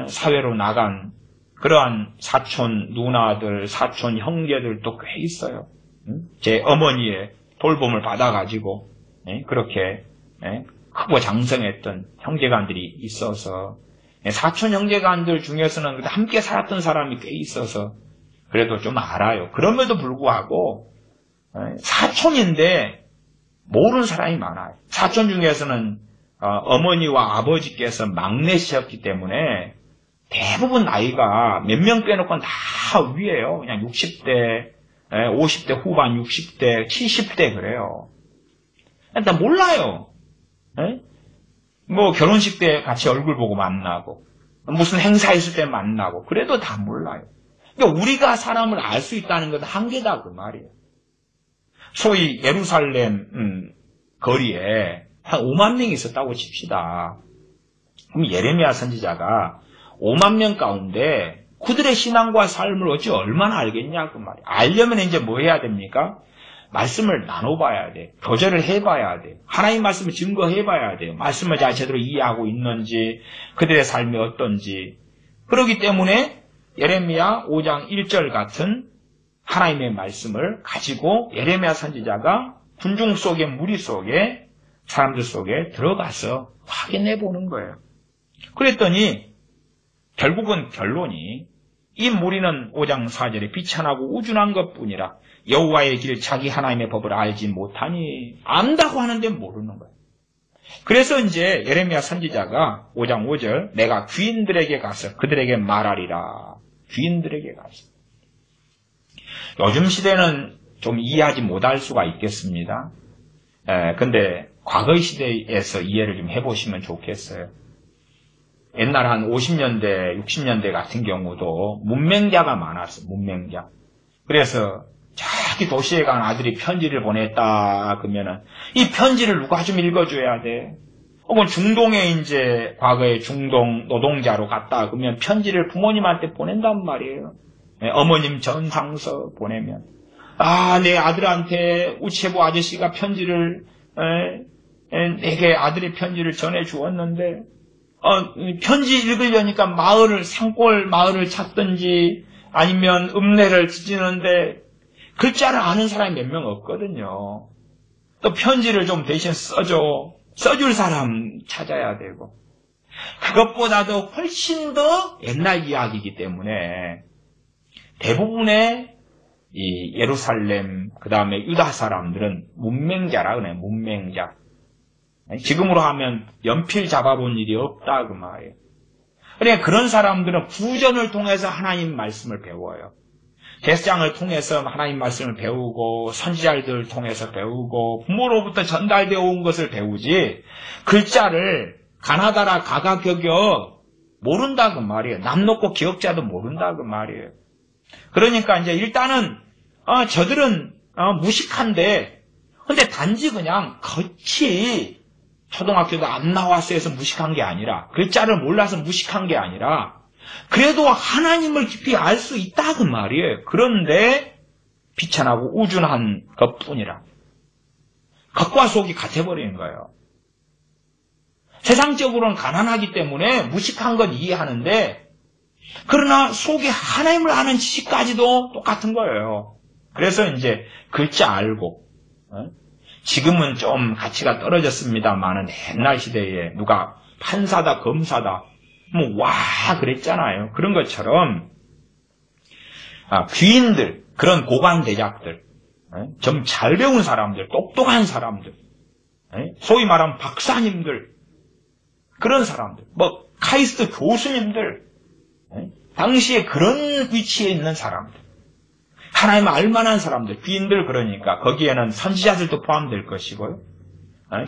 사회로 나간 그러한 사촌 누나들, 사촌 형제들도 꽤 있어요. 제 어머니의 돌봄을 받아가지고 그렇게 크고 장성했던 형제간들이 있어서 사촌 형제간들 중에서는 함께 살았던 사람이 꽤 있어서 그래도 좀 알아요. 그럼에도 불구하고 사촌인데 모르는 사람이 많아요. 사촌 중에서는 어머니와 아버지께서 막내셨기 때문에 대부분 나이가 몇 명 빼놓고는 다 위에요. 그냥 60대, 50대 후반, 60대, 70대 그래요. 일단 몰라요. 뭐 결혼식 때 같이 얼굴 보고 만나고 무슨 행사 있을 때 만나고 그래도 다 몰라요. 그러니까 우리가 사람을 알 수 있다는 것은 한계다 그 말이에요. 소위 예루살렘 거리에 한 5만 명이 있었다고 칩시다. 그럼 예레미야 선지자가 5만 명 가운데 그들의 신앙과 삶을 어찌 얼마나 알겠냐 그 말이에요. 알려면 이제 뭐 해야 됩니까? 말씀을 나눠봐야 돼. 교제를 해봐야 돼. 하나님 말씀을 증거해봐야 돼요. 말씀을 잘 제대로 이해하고 있는지 그들의 삶이 어떤지. 그렇기 때문에 예레미야 5장 1절 같은 하나님의 말씀을 가지고 예레미야 선지자가 군중 속에 무리 속에 사람들 속에 들어가서 확인해 보는 거예요. 그랬더니 결국은 결론이 이 무리는 5장 4절에 비천하고 우준한 것뿐이라 여호와의 길 자기 하나님의 법을 알지 못하니 안다고 하는데 모르는 거예요. 그래서 이제 예레미야 선지자가 5장 5절 내가 귀인들에게 가서 그들에게 말하리라. 귀인들에게 가서. 요즘 시대는 좀 이해하지 못할 수가 있겠습니다. 근데 과거의 시대에서 이해를 좀 해보시면 좋겠어요. 옛날 한 50년대, 60년대 같은 경우도 문맹자가 많았어요. 문맹자. 그래서 저기 도시에 간 아들이 편지를 보냈다 그러면은 이 편지를 누가 좀 읽어줘야 돼. 혹은 중동에 이제 과거에 중동 노동자로 갔다 그러면 편지를 부모님한테 보낸단 말이에요. 어머님 전상서 보내면 내 아들한테 우체부 아저씨가 편지를 내게 아들의 편지를 전해 주었는데 편지 읽으려니까 산골 마을을 찾든지 아니면 읍내를 뒤지는데 글자를 아는 사람이 몇 명 없거든요. 또 편지를 좀 대신 써줄 사람 찾아야 되고 그것보다도 훨씬 더 옛날 이야기이기 때문에 대부분의 이 예루살렘 그 다음에 유다 사람들은 문맹자라 그래요. 문맹자. 지금으로 하면 연필 잡아본 일이 없다 그 말이에요. 그러니까 그런 사람들은 구전을 통해서 하나님 말씀을 배워요. 제사장을 통해서 하나님 말씀을 배우고 선지자들을 통해서 배우고 부모로부터 전달되어 온 것을 배우지 글자를 가나다라 가가격여 모른다 그 말이에요. 남 놓고 기억자도 모른다 그 말이에요. 그러니까 이제 일단은 저들은 무식한데 근데 단지 그냥 거치 초등학교도 안 나왔어 해서 무식한 게 아니라 글자를 몰라서 무식한 게 아니라 그래도 하나님을 깊이 알 수 있다 그 말이에요. 그런데 비천하고 우준한 것뿐이라. 겉과 속이 같아버리는 거예요. 세상적으로는 가난하기 때문에 무식한 건 이해하는데 그러나 속에 하나님을 아는 지식까지도 똑같은 거예요. 그래서 이제 글자 알고 지금은 좀 가치가 떨어졌습니다만은 옛날 시대에 누가 판사다 검사다 와 그랬잖아요. 그런 것처럼 귀인들 그런 고관대작들 좀 잘 배운 사람들 똑똑한 사람들 소위 말하면 박사님들 그런 사람들 카이스트 교수님들 당시에 그런 위치에 있는 사람들 하나님 알만한 사람들 귀인들 그러니까 거기에는 선지자들도 포함될 것이고요.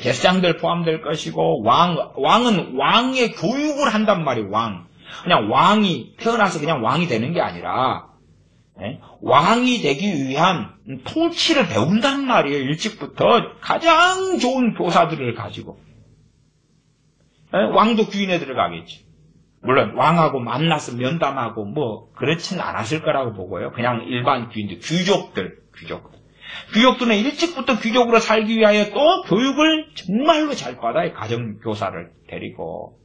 제사장들 포함될 것이고 왕은 왕의 교육을 한단 말이에요. 그냥 왕이 태어나서 그냥 왕이 되는 게 아니라 왕이 되기 위한 통치를 배운단 말이에요. 일찍부터 가장 좋은 교사들을 가지고 왕도 귀인에 들어가겠지. 물론 왕하고 만나서 면담하고 그렇진 않았을 거라고 보고요. 그냥 일반 귀인들 귀족들은 일찍부터 귀족으로 살기 위하여 또 교육을 정말로 잘 받아요. 가정교사를 데리고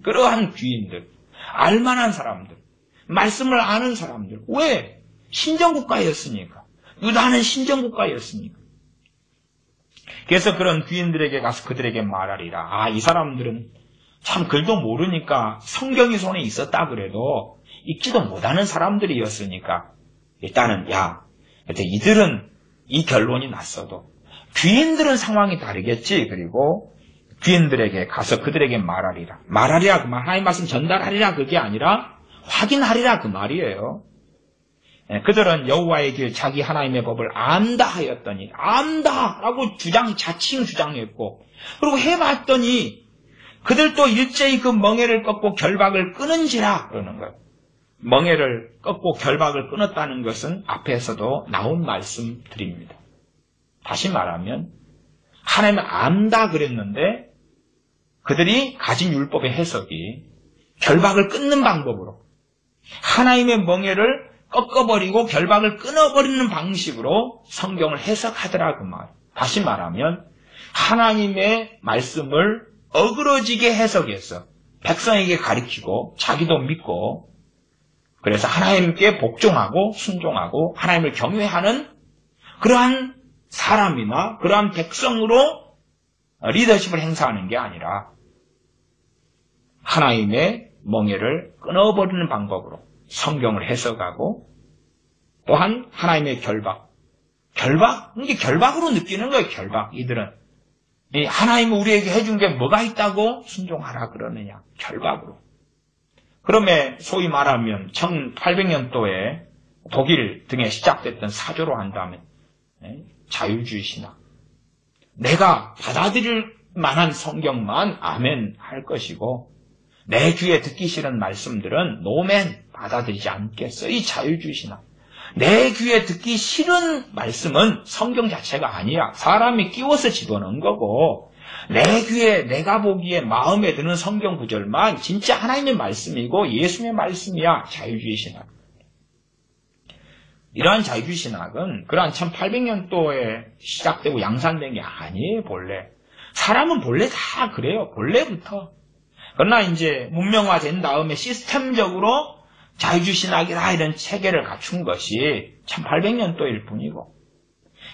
그러한 귀인들 알만한 사람들 말씀을 아는 사람들 왜? 신정국가였으니까 유다는 신정국가였습니다. 그래서 그런 귀인들에게 가서 그들에게 말하리라. 아, 이 사람들은 참 글도 모르니까 성경이 손에 있었다 그래도 읽지도 못하는 사람들이었으니까 일단은 이들은 이 결론이 났어도 귀인들은 상황이 다르겠지. 그리고 귀인들에게 가서 그들에게 말하리라. 말하리라 그 말, 하나님 말씀 전달하리라 그게 아니라 확인하리라 그 말이에요. 그들은 여호와의 길 자기 하나님의 법을 안다 하였더니 안다라고 자칭 주장했고 그리고 해봤더니 그들도 일제히 그 멍에를 꺾고 결박을 끊은지라 그러는 거예요. 멍에를 꺾고 결박을 끊었다는 것은 앞에서도 나온 말씀드립니다. 다시 말하면 하나님을 안다 그랬는데 그들이 가진 율법의 해석이 결박을 끊는 방법으로 하나님의 멍에를 꺾어버리고 결박을 끊어버리는 방식으로 성경을 해석하더라 그 말. 다시 말하면 하나님의 말씀을 어그러지게 해석해서 백성에게 가르치고 자기도 믿고 그래서 하나님께 복종하고 순종하고 하나님을 경외하는 그러한 사람이나 그러한 백성으로 리더십을 행사하는 게 아니라 하나님의 멍에를 끊어버리는 방법으로 성경을 해석하고 또한 하나님의 결박, 이게 결박으로 느끼는 거예요. 결박. 이들은 하나님이 우리에게 해준 게 뭐가 있다고 순종하라 그러느냐. 결박으로. 그러면 소위 말하면 1800년도에 독일 등에 시작됐던 사조로 한다면 자유주의 신학. 내가 받아들일 만한 성경만 아멘 할 것이고 내 귀에 듣기 싫은 말씀들은 노멘 받아들이지 않겠어. 이 자유주의 신학. 내 귀에 듣기 싫은 말씀은 성경 자체가 아니야. 사람이 끼워서 집어넣은 거고 내 귀에 내가 보기에 마음에 드는 성경 구절만 진짜 하나님의 말씀이고 예수님의 말씀이야. 자유주의 신학. 이러한 자유주의 신학은 그러한 1800년도에 시작되고 양산된 게 아니에요. 본래. 사람은 본래 다 그래요. 본래부터. 그러나 이제 문명화된 다음에 시스템적으로 자유주의 신학이라 이런 체계를 갖춘 것이 1800년도일 뿐이고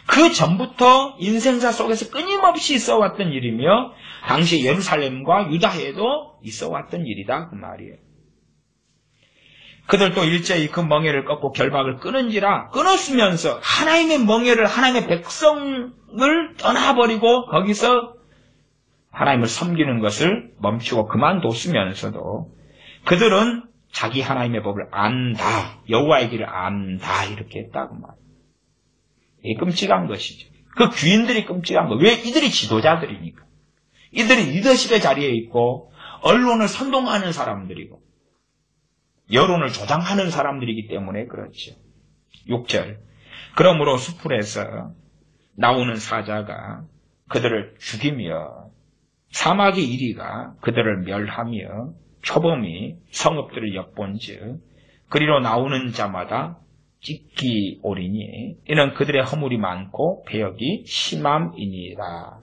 그 전부터 인생사 속에서 끊임없이 있어왔던 일이며 당시 예루살렘과 유다에도 있어왔던 일이다 그 말이에요. 그들도 일제히 그 멍에를 꺾고 결박을 끊은지라 끊었으면서 하나님의 멍에를 하나님의 백성을 떠나버리고 거기서 하나님을 섬기는 것을 멈추고 그만뒀으면서도 그들은 자기 하나님의 법을 안다. 여호와의 길을 안다. 이렇게 했다고 말이에요. 이게 끔찍한 것이죠. 그 귀인들이 끔찍한 거. 왜? 이들이 지도자들이니까. 이들이 리더십의 자리에 있고 언론을 선동하는 사람들이고 여론을 조장하는 사람들이기 때문에 그렇죠. 6절. 그러므로 수풀에서 나오는 사자가 그들을 죽이며 사막의 이리가 그들을 멸하며 표범이 성읍들을 엿본즉 그리로 나오는 자마다 찢기 오리니 이는 그들의 허물이 많고 배역이 심함이니라.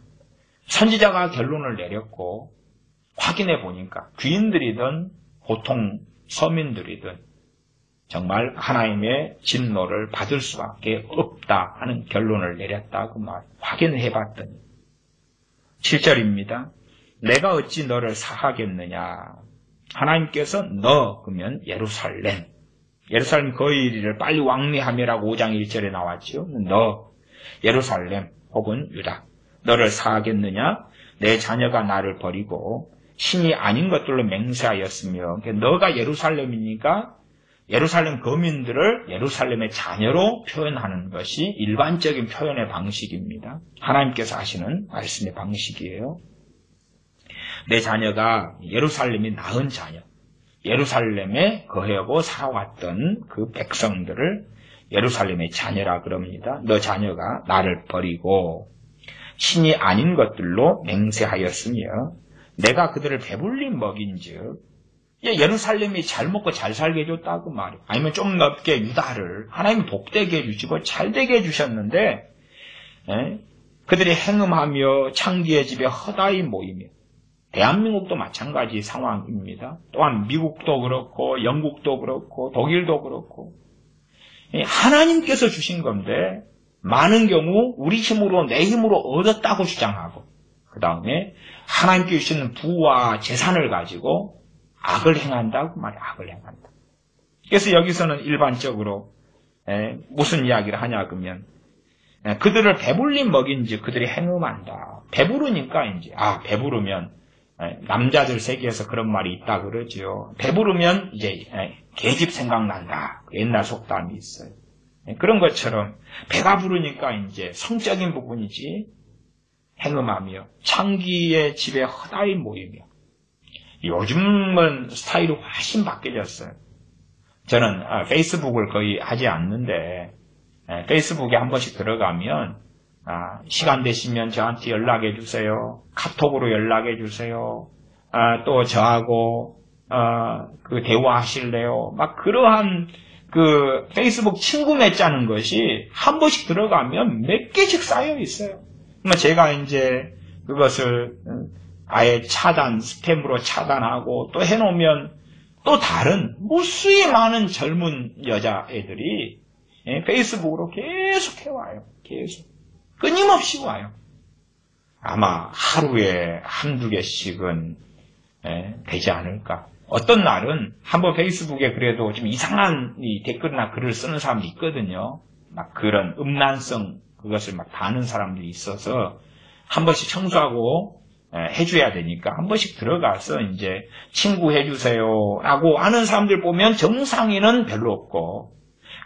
선지자가 결론을 내렸고 확인해 보니까 귀인들이든 보통 서민들이든 정말 하나님의 진노를 받을 수밖에 없다 하는 결론을 내렸다 그 말. 확인해 봤더니 7절입니다. 내가 어찌 너를 사하겠느냐. 하나님께서 너 그러면 예루살렘 거의를 빨리 왕래하며라고 5장 1절에 나왔죠. 너 예루살렘 혹은 유다 너를 사하겠느냐. 내 자녀가 나를 버리고 신이 아닌 것들로 맹세하였으며 너가 예루살렘이니까 예루살렘 거민들을 예루살렘의 자녀로 표현하는 것이 일반적인 표현의 방식입니다. 하나님께서 하시는 말씀의 방식이에요. 내 자녀가 예루살렘이 낳은 자녀, 예루살렘에 거하고 살아왔던 그 백성들을 예루살렘의 자녀라 그럽니다. 너 자녀가 나를 버리고 신이 아닌 것들로 맹세하였으며 내가 그들을 배불리 먹인즉 예루살렘이 잘 먹고 잘 살게 해줬다고 말이에요. 아니면 좀 넓게 유다를 하나님이 복되게 해주시고 잘되게 해주셨는데 그들이 행음하며 창기의 집에 허다히 모이며 대한민국도 마찬가지 상황입니다. 또한 미국도 그렇고 영국도 그렇고 독일도 그렇고 하나님께서 주신 건데 많은 경우 우리 힘으로 내 힘으로 얻었다고 주장하고 그 다음에 하나님께 주시는 부와 재산을 가지고 악을 행한다고 말이야. 악을 행한다. 그래서 여기서는 일반적으로 무슨 이야기를 하냐 그러면 그들을 배불리 먹인지 그들이 행음한다. 배부르니까 이제 배부르면 남자들 세계에서 그런 말이 있다 그러죠. 배부르면 이제 계집 생각난다. 옛날 속담이 있어요. 그런 것처럼 배가 부르니까 이제 성적인 부분이지 행음하며 창기의 집에 허다히 모이며 요즘은 스타일이 훨씬 바뀌어졌어요. 저는 페이스북을 거의 하지 않는데 페이스북에 한 번씩 들어가면 시간 되시면 저한테 연락해 주세요. 카톡으로 연락해 주세요. 또 저하고 그 대화하실래요? 막 그러한 그 페이스북 친구 맺자는 것이 한 번씩 들어가면 몇 개씩 쌓여 있어요. 제가 이제 그것을 아예 스팸으로 차단하고 또 해놓으면 또 다른 무수히 많은 젊은 여자애들이 페이스북으로 계속 해와요. 계속. 끊임없이 와요. 아마 하루에 한두 개씩은 되지 않을까. 어떤 날은 한번 페이스북에 그래도 좀 이상한 댓글이나 글을 쓰는 사람도 있거든요. 막 그런 음란성 그것을 막 다는 사람들이 있어서 한 번씩 청소하고 해줘야 되니까 한 번씩 들어가서 이제 친구 해주세요 라고 하는 사람들 보면 정상인은 별로 없고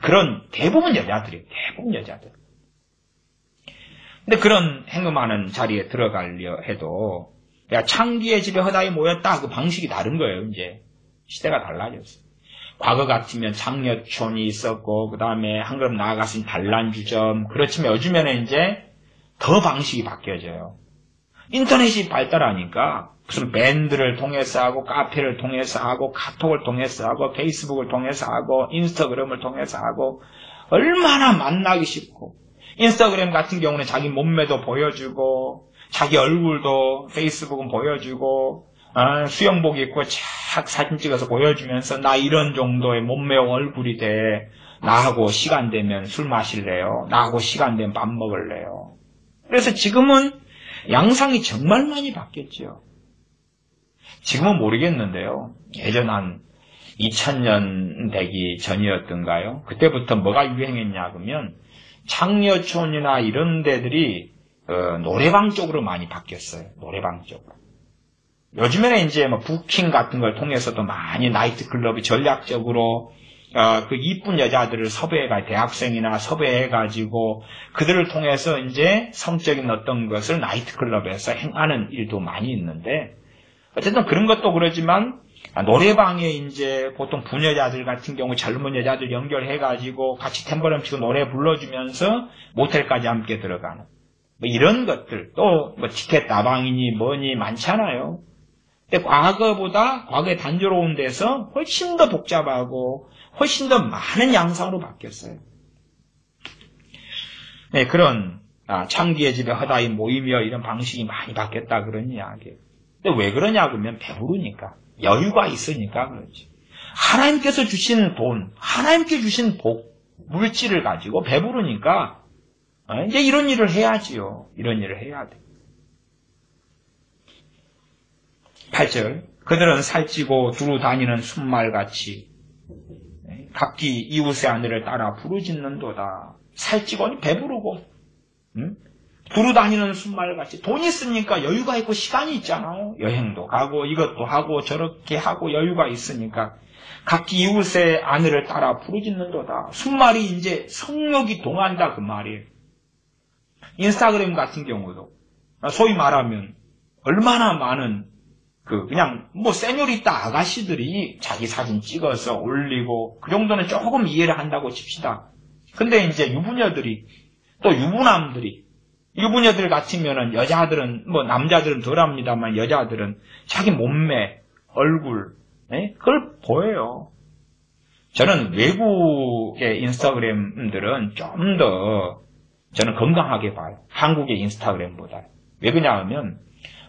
그런 대부분 여자들이에요. 대부분 여자들. 근데 그런 행음하는 자리에 들어가려 해도 창기의 집에 허다히 모였다. 그 방식이 다른 거예요. 이제 시대가 달라졌어요. 과거 같으면 장려촌이 있었고 그 다음에 한 걸음 나아갔으니 단란주점. 그렇지만 요즘에는 이제 더 방식이 바뀌어져요. 인터넷이 발달하니까 무슨 밴드를 통해서 하고 카페를 통해서 하고 카톡을 통해서 하고 페이스북을 통해서 하고 인스타그램을 통해서 하고 얼마나 만나기 쉽고 인스타그램 같은 경우는 자기 몸매도 보여주고 자기 얼굴도 페이스북은 보여주고 수영복 입고 착 사진 찍어서 보여주면서 나 이런 정도의 몸매와 얼굴이 돼. 나하고 시간 되면 술 마실래요? 나하고 시간 되면 밥 먹을래요? 그래서 지금은 양상이 정말 많이 바뀌었죠. 지금은 모르겠는데요. 예전 한 2000년 되기 전이었던가요? 그때부터 뭐가 유행했냐 그러면 창녀촌이나 이런 데들이 노래방 쪽으로 많이 바뀌었어요. 노래방 쪽으로. 요즘에는 이제 뭐 부킹 같은 걸 통해서도 많이 나이트클럽이 전략적으로 그 이쁜 여자들을 대학생이나 섭외해가지고 그들을 통해서 이제 성적인 어떤 것을 나이트클럽에서 행하는 일도 많이 있는데 어쨌든 그런 것도 그러지만 노래방에 이제 보통 부녀자들 같은 경우 젊은 여자들 연결해가지고 같이 탬버린 치고 노래 불러주면서 모텔까지 함께 들어가는 뭐 이런 것들 또 뭐 티켓 다방이니 뭐니 많잖아요. 근데 과거에 단조로운 데서 훨씬 더 복잡하고 훨씬 더 많은 양상으로 바뀌었어요. 네, 그런 창기의 집에 허다히 모이며 이런 방식이 많이 바뀌었다 그런 이야기예요. 근데 왜 그러냐 그러면 배부르니까 여유가 있으니까 그렇지. 하나님께서 주신 돈, 하나님께 주신 복, 물질을 가지고 배부르니까 이제 이런 일을 해야지요. 이런 일을 해야 돼. 8절 그들은 살찌고 두루 다니는 순말같이 각기 이웃의 아내를 따라 부르짖는도다. 살찌고 배부르고 두루 다니는 순말같이 돈 있으니까 여유가 있고 시간이 있잖아요. 여행도 가고 이것도 하고 저렇게 하고 여유가 있으니까 각기 이웃의 아내를 따라 부르짖는도다. 순말이 이제 성욕이 동한다 그 말이에요. 인스타그램 같은 경우도 소위 말하면 얼마나 많은 그냥 세뇨리따 아가씨들이 자기 사진 찍어서 올리고 그 정도는 조금 이해를 한다고 칩시다. 근데 이제 유부녀들이 또 유부녀들 같으면은 여자들은 남자들은 덜합니다만 여자들은 자기 몸매, 얼굴 그걸 보여요. 저는 외국의 인스타그램들은 좀 더 저는 건강하게 봐요. 한국의 인스타그램보다. 왜 그러냐면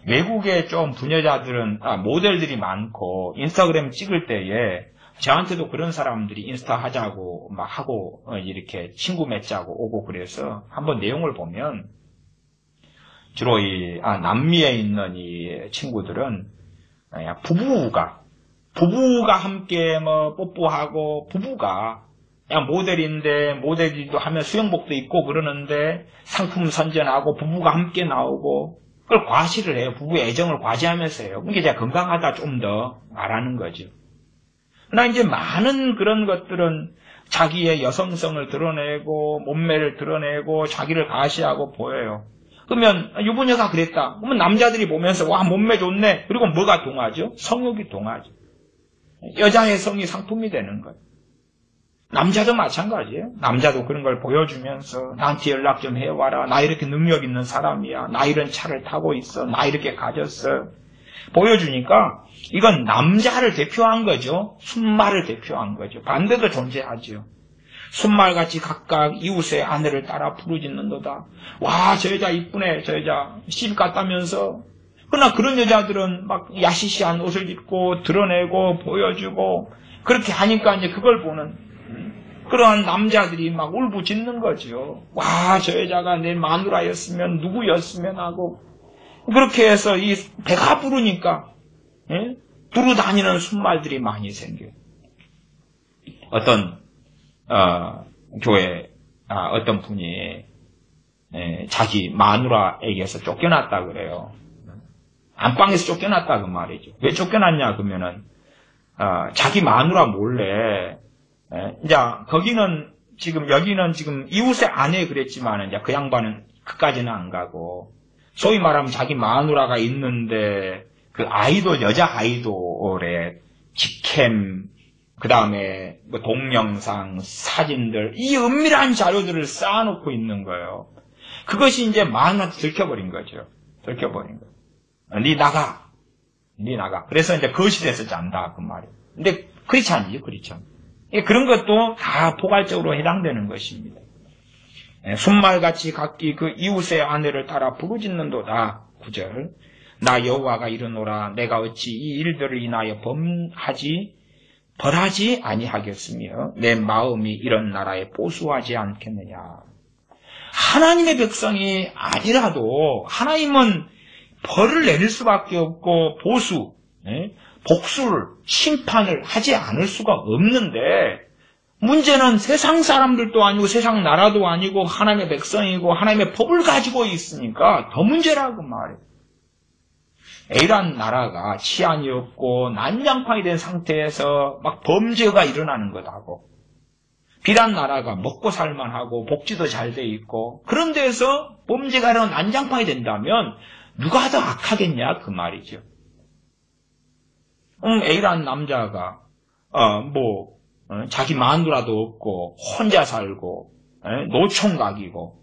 외국의 좀 부녀자들은 모델들이 많고 인스타그램 찍을 때에 저한테도 그런 사람들이 인스타 하자고 막 하고 이렇게 친구 맺자고 오고 그래서 한번 내용을 보면 주로 남미에 있는 이 친구들은 부부가 함께 뭐 뽀뽀하고 부부가 그냥 모델이도 하면 수영복도 입고 그러는데 상품 선전하고 부부가 함께 나오고 그걸 과시를 해요. 부부의 애정을 과시하면서 해요. 그게 제가 건강하다 좀 더 말하는 거죠. 그러나 이제 많은 그런 것들은 자기의 여성성을 드러내고 몸매를 드러내고 자기를 과시하고 보여요. 그러면 유부녀가 그랬다. 그러면 남자들이 보면서 와 몸매 좋네. 그리고 뭐가 동하죠? 성욕이 동하죠. 여자의 성이 상품이 되는 거예요. 남자도 마찬가지예요. 남자도 그런 걸 보여주면서 나한테 연락 좀 해와라. 나 이렇게 능력 있는 사람이야. 나 이런 차를 타고 있어. 나 이렇게 가졌어. 보여주니까 이건 남자를 대표한 거죠. 순말을 대표한 거죠. 반대도 존재하죠. 순말같이 각각 이웃의 아내를 따라 부르짖는도다. 와, 저 여자 이쁘네. 저 여자 시집 갔다면서. 그러나 그런 여자들은 막 야시시한 옷을 입고 드러내고 보여주고 그렇게 하니까 이제 그걸 보는 그러한 남자들이 막 울부짖는 거죠. 와, 저 여자가 내 마누라였으면 누구였으면 하고 그렇게 해서 이 배가 부르니까 두루 다니는 순말들이 많이 생겨요. 어떤 교회 어떤 분이 자기 마누라에게서 쫓겨났다 그래요. 안방에서 쫓겨났다 그 말이죠. 왜 쫓겨났냐 그러면은 자기 마누라 몰래 이제 거기는 지금 여기는 지금 이웃의 아내 그랬지만 이제 그 양반은 그까지는 안 가고 소위 말하면 자기 마누라가 있는데 그 아이돌 여자 아이돌의 직캠 그 다음에 뭐 동영상 사진들 이 은밀한 자료들을 쌓아놓고 있는 거예요. 그것이 이제 마누라한테 들켜버린 거죠. 들켜버린 거예요. 니 나가. 그래서 이제 거실에서 잔다 그 말이에요. 근데 그렇지 않죠, 그렇죠. 그런 것도 다 포괄적으로 해당되는 것입니다. 순말같이 각기 그 이웃의 아내를 따라 부르짖는도다. 9절. 나 여호와가 이르노라. 내가 어찌 이 일들을 인하여 벌하지 아니하겠으며 내 마음이 이런 나라에 보수하지 않겠느냐. 하나님의 백성이 아니라도 하나님은 벌을 내릴 수밖에 없고 복수를 심판을 하지 않을 수가 없는데 문제는 세상 사람들도 아니고 세상 나라도 아니고 하나님의 백성이고 하나님의 법을 가지고 있으니까 더 문제라고 말해요. A라는 나라가 치안이 없고 난장판이 된 상태에서 막 범죄가 일어나는 것하고 B라는 나라가 먹고 살만하고 복지도 잘 돼 있고 그런 데서 범죄가 일어나는 난장판이 된다면 누가 더 악하겠냐 그 말이죠. A라는 남자가 자기 마누라도 없고 혼자 살고 노총각이고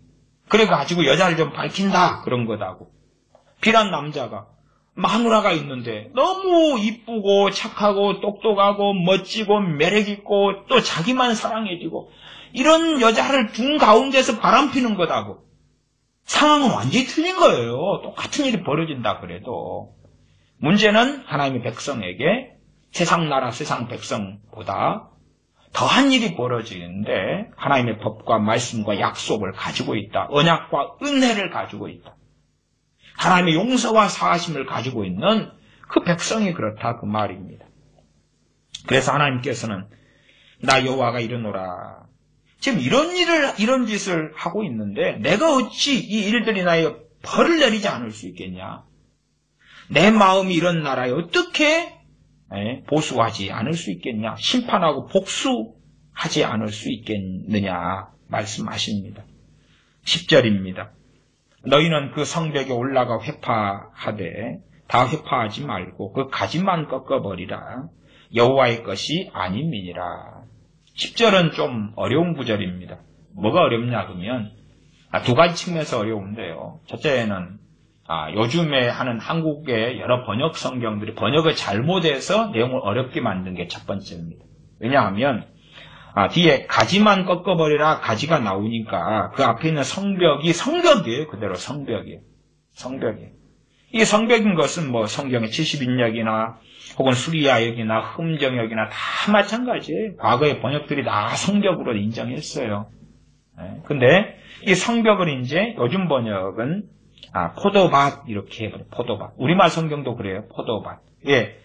그래가지고 여자를 좀 밝힌다 그런 거다고. B라는 남자가 마누라가 있는데 너무 이쁘고 착하고 똑똑하고 멋지고 매력있고 또 자기만 사랑해지고 이런 여자를 둔 가운데서 바람피는 거다고. 상황은 완전히 틀린 거예요. 똑같은 일이 벌어진다 그래도. 문제는 하나님의 백성에게 세상 나라 세상 백성보다 더한 일이 벌어지는데 하나님의 법과 말씀과 약속을 가지고 있다. 언약과 은혜를 가지고 있다. 하나님의 용서와 사하심을 가지고 있는 그 백성이 그렇다 그 말입니다. 그래서 하나님께서는 나 여호와가 이르노라. 지금 이런 짓을 하고 있는데 내가 어찌 이 일들이 나에 벌을 내리지 않을 수 있겠냐. 내 마음이 이런 나라에 어떻게 보수하지 않을 수 있겠냐. 심판하고 복수하지 않을 수 있겠느냐 말씀하십니다. 10절입니다. 너희는 그 성벽에 올라가 회파하되 다 회파하지 말고 그 가지만 꺾어버리라. 여호와의 것이 아님이니라. 10절은 좀 어려운 구절입니다. 뭐가 어렵냐 그러면 두 가지 측면에서 어려운데요. 첫째는 요즘에 하는 한국의 여러 번역 성경들이 번역을 잘못해서 내용을 어렵게 만든 게 첫 번째입니다. 왜냐하면 뒤에 가지만 꺾어버리라 가지가 나오니까 그 앞에 있는 성벽이에요. 그대로 성벽이에요. 이 성벽인 것은 뭐 성경의 70인역이나 혹은 수리야역이나 흠정역이나 다 마찬가지예요. 과거의 번역들이 다 성벽으로 인정했어요. 근데 이 성벽을 이제 요즘 번역은 포도밭 이렇게 해버려요. 포도밭. 우리말 성경도 그래요. 포도밭. 예.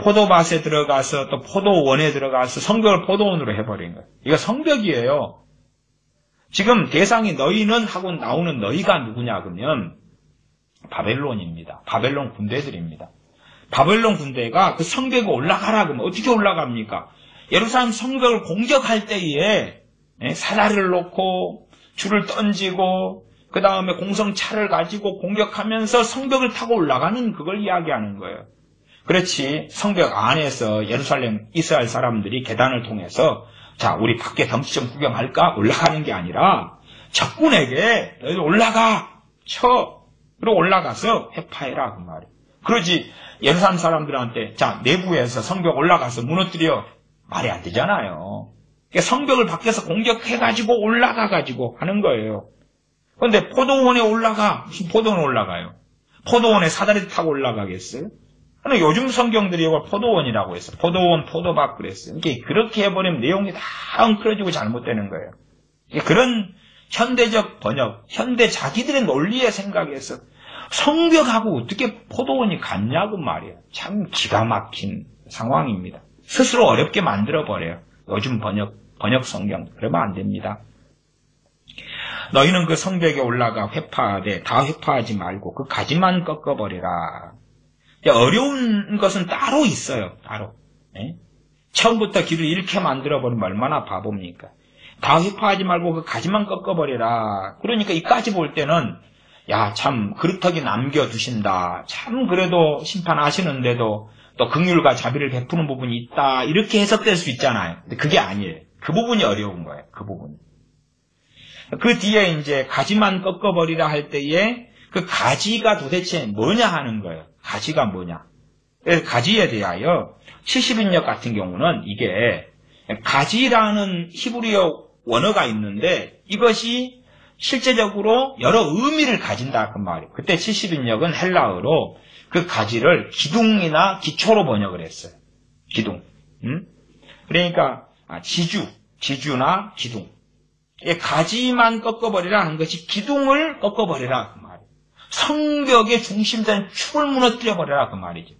포도밭에 들어가서 또 포도원에 들어가서 성벽을 포도원으로 해버린 거예요. 이거 성벽이에요. 지금 대상이 너희는 하고 나오는 너희가 누구냐 그러면 바벨론입니다. 바벨론 군대들입니다. 바벨론 군대가 그 성벽에 올라가라 그러면 어떻게 올라갑니까? 예루살렘 성벽을 공격할 때에 사다리를 놓고 줄을 던지고 그 다음에 공성차를 가지고 공격하면서 성벽을 타고 올라가는 그걸 이야기하는 거예요. 그렇지 성벽 안에서 예루살렘 이스라엘 사람들이 계단을 통해서 자 우리 밖에 덩치 좀 구경할까? 올라가는 게 아니라 적군에게 너희들 올라가 쳐 그리고 올라가서 회파해라 그 말이에요. 그러지 예루살렘 사람들한테 자 내부에서 성벽 올라가서 무너뜨려 말이 안 되잖아요. 그러니까 성벽을 밖에서 공격해가지고 올라가가지고 하는 거예요. 그런데 포도원에 올라가 무슨 포도원에 올라가요? 포도원에 사다리 타고 올라가겠어요? 근데 요즘 성경들이 이걸 포도원이라고 했어요. 포도원, 포도밭 그랬어요. 그렇게 해버리면 내용이 다 엉클어지고 잘못되는 거예요. 그런 현대적 번역, 현대 자기들의 논리의 생각에서 성벽하고 어떻게 포도원이 같냐고 말이에요. 참 기가 막힌 상황입니다. 스스로 어렵게 만들어버려요. 요즘 번역 성경. 그러면 안 됩니다. 너희는 그 성벽에 올라가 회파하되 다 회파하지 말고 그 가지만 꺾어버리라. 어려운 것은 따로 있어요. 따로. 처음부터 길을 이렇게 만들어버리면 얼마나 바보입니까? 다 회파하지 말고 그 가지만 꺾어버리라. 그러니까 이까지 볼 때는 야, 참 그릇하게 남겨두신다. 참 그래도 심판하시는데도 또 긍휼과 자비를 베푸는 부분이 있다. 이렇게 해석될 수 있잖아요. 근데 그게 아니에요. 그 부분이 어려운 거예요. 그 부분. 그 뒤에 이제 가지만 꺾어버리라 할 때에 그 가지가 도대체 뭐냐 하는 거예요. 가지가 뭐냐. 가지에 대하여 70인역 같은 경우는 이게 가지라는 히브리어 원어가 있는데 이것이 실제적으로 여러 의미를 가진다 그 말이에요. 그때 70인역은 헬라어로 그 가지를 기둥이나 기초로 번역을 했어요. 기둥. 그러니까 지주나 기둥. 가지만 꺾어버리라 하는 것이 기둥을 꺾어버리라 그 말이에요. 성벽의 중심된 축을 무너뜨려버리라 그 말이죠.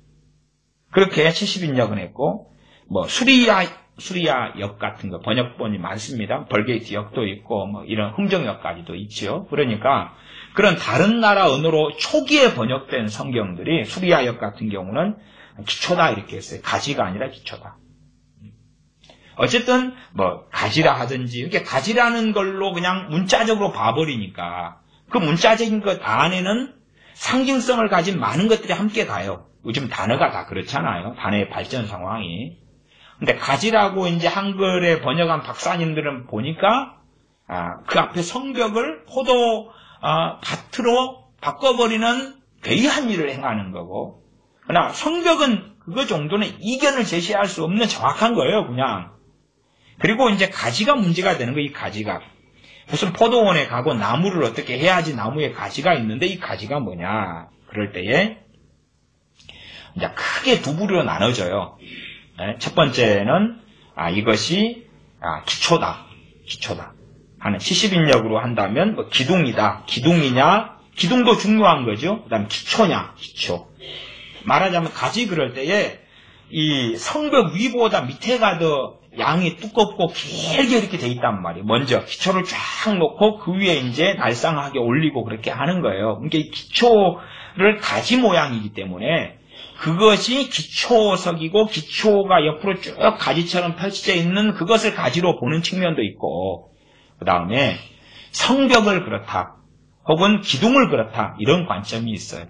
그렇게 70인역은 했고 뭐 수리야역 같은 거 번역본이 많습니다. 벌게이트 역도 있고 뭐 이런 흥정역까지도 있죠. 그러니까 그런 다른 나라 언어로 초기에 번역된 성경들이 수리야역 같은 경우는 기초다 이렇게 했어요. 가지가 아니라 기초다. 어쨌든 뭐 가지라 하든지 이렇게 가지라는 걸로 그냥 문자적으로 봐버리니까 그 문자적인 것 안에는 상징성을 가진 많은 것들이 함께 가요. 요즘 단어가 다 그렇잖아요. 단어의 발전 상황이. 근데 가지라고 이제 한글에 번역한 박사님들은 보니까 그 앞에 성벽을 밭으로 바꿔버리는 괴이한 일을 행하는 거고, 그러나 성벽은 그거 정도는 이견을 제시할 수 없는 정확한 거예요, 그냥. 그리고 이제 가지가 문제가 되는 거예요, 이 가지가. 무슨 포도원에 가고 나무를 어떻게 해야지 나무에 가지가 있는데 이 가지가 뭐냐. 그럴 때에 이제 크게 두 부류로 나눠져요. 첫 번째는 이것이 기초다 하는 70인역으로 한다면 뭐 기둥이다. 기둥이냐? 기둥도 중요한 거죠. 그다음 기초냐? 기초. 말하자면 가지 그럴 때에 이 성벽 위보다 밑에가 더 양이 두껍고 길게 이렇게 돼 있단 말이에요. 먼저 기초를 쫙 놓고 그 위에 이제 날상하게 올리고 그렇게 하는 거예요. 그러니까 이 기초를 가지 모양이기 때문에 그것이 기초석이고 기초가 옆으로 쭉 가지처럼 펼쳐져 있는 그것을 가지로 보는 측면도 있고, 그 다음에 성벽을 그렇다 혹은 기둥을 그렇다 이런 관점이 있어요.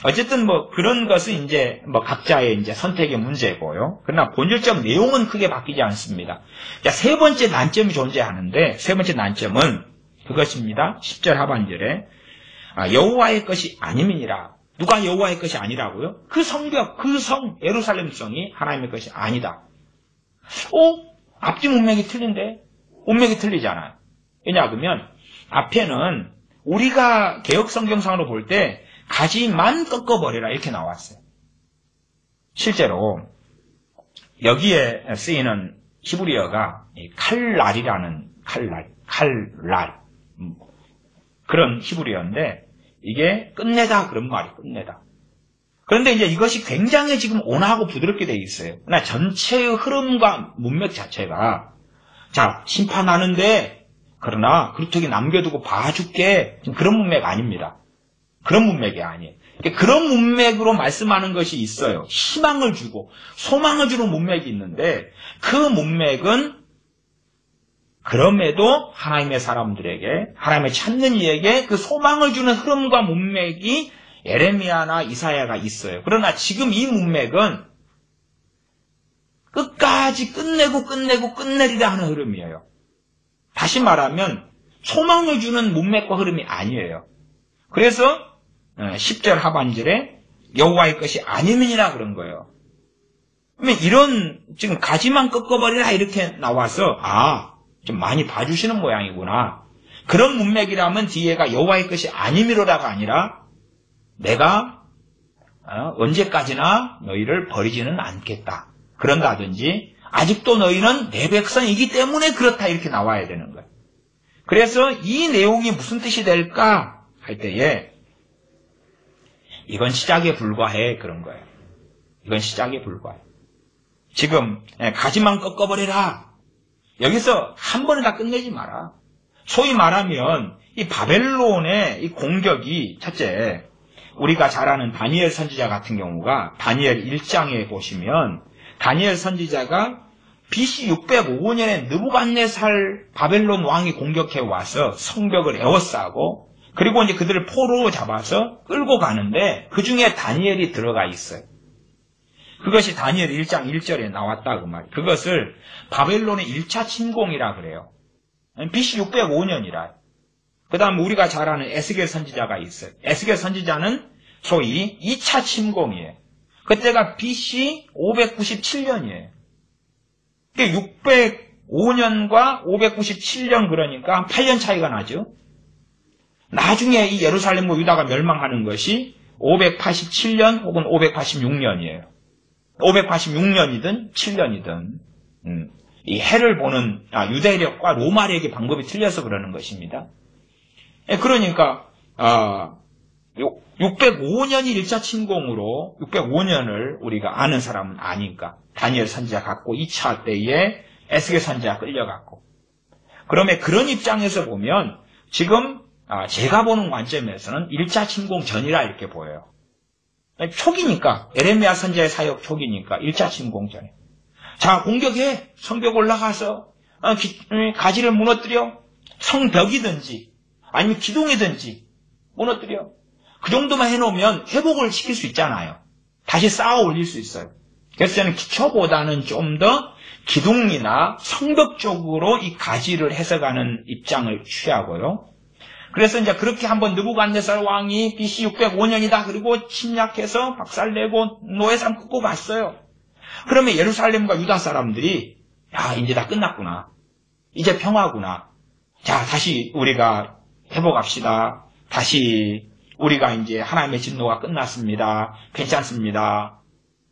어쨌든 뭐 그런 것은 이제 뭐 각자의 이제 선택의 문제고요. 그러나 본질적 내용은 크게 바뀌지 않습니다. 자, 세 번째 난점이 존재하는데 세 번째 난점은 그것입니다. 10절 하반절에 여호와의 것이 아님이니라. 누가 여호와의 것이 아니라고요? 그 성벽, 그 성, 예루살렘 성이 하나님의 것이 아니다. 앞뒤 문맥이 틀린데? 문맥이 틀리잖아요. 왜냐 그러면 앞에는 우리가 개혁 성경상으로 볼 때 가지만 꺾어버리라 이렇게 나왔어요. 실제로 여기에 쓰이는 히브리어가 칼날이라는 칼날 그런 히브리어인데 이게 끝내다 그런 말이 끝내다. 그런데 이제 이것이 굉장히 지금 온화하고 부드럽게 되어 있어요. 그러나 전체의 흐름과 문맥 자체가 자 심판하는데 그러나 그렇게 남겨두고 봐줄게 그런 문맥 아닙니다. 그런 문맥이 아니에요. 그런 문맥으로 말씀하는 것이 있어요. 희망을 주고 소망을 주는 문맥이 있는데 그 문맥은 그럼에도 하나님의 사람들에게 하나님의 찾는 이에게 그 소망을 주는 흐름과 문맥이 예레미야나 이사야가 있어요. 그러나 지금 이 문맥은 끝까지 끝내리라 하는 흐름이에요. 다시 말하면 소망을 주는 문맥과 흐름이 아니에요. 그래서 10절 하반절에 여호와의 것이 아니면이라 그런 거예요. 그러면 이런 지금 가지만 꺾어버리라 이렇게 나와서 좀 많이 봐주시는 모양이구나. 그런 문맥이라면 뒤에가 여호와의 것이 아니미로라가 아니라 내가 언제까지나 너희를 버리지는 않겠다. 그런다든지 아직도 너희는 내 백성이기 때문에 그렇다 이렇게 나와야 되는 거예요. 그래서 이 내용이 무슨 뜻이 될까 할 때에 이건 시작에 불과해 그런 거예요. 이건 시작에 불과해. 지금 가지만 꺾어버리라. 여기서 한 번에 다 끝내지 마라. 소위 말하면 이 바벨론의 이 공격이 첫째 우리가 잘 아는 다니엘 선지자 같은 경우가 다니엘 1장에 보시면 다니엘 선지자가 BC 605년에 느부갓네살 바벨론 왕이 공격해 와서 성벽을 에워싸고 그리고 이제 그들을 포로로 잡아서 끌고 가는데 그 중에 다니엘이 들어가 있어요. 그것이 다니엘 1장 1절에 나왔다 그 말이에요. 그것을 바벨론의 1차 침공이라 그래요. BC 605년이라. 그 다음 우리가 잘 아는 에스겔 선지자가 있어요. 에스겔 선지자는 소위 2차 침공이에요. 그때가 BC 597년이에요. 605년과 597년 그러니까 한 8년 차이가 나죠. 나중에 이 예루살렘과 유다가 멸망하는 것이 587년 혹은 586년이에요. 586년이든 7년이든 이 해를 보는 유대력과 로마력의 방법이 틀려서 그러는 것입니다. 그러니까 605년이 1차 침공으로 605년을 우리가 아는 사람은 아니까 다니엘 선지자 갖고 2차 때에 에스겔 선지자 끌려갔고 그러면 그런 입장에서 보면 지금 제가 보는 관점에서는 1차 침공 전이라 이렇게 보여요. 초기니까 에레미야 선지자의 사역 초기니까 1차 침공 전에 자 공격해 성벽 올라가서 가지를 무너뜨려 성벽이든지 아니면 기둥이든지 무너뜨려 그 정도만 해놓으면 회복을 시킬 수 있잖아요. 다시 쌓아 올릴 수 있어요. 그래서 저는 기초보다는 좀 더 기둥이나 성벽 쪽으로 이 가지를 해석하는 입장을 취하고요. 그래서 이제 그렇게 한번 느부갓네살 왕이 BC 605년이다. 그리고 침략해서 박살내고 노예상 끌고 갔어요. 그러면 예루살렘과 유다 사람들이 이제 다 끝났구나. 이제 평화구나. 자, 다시 우리가 회복합시다. 다시 우리가 이제 하나님의 진노가 끝났습니다. 괜찮습니다.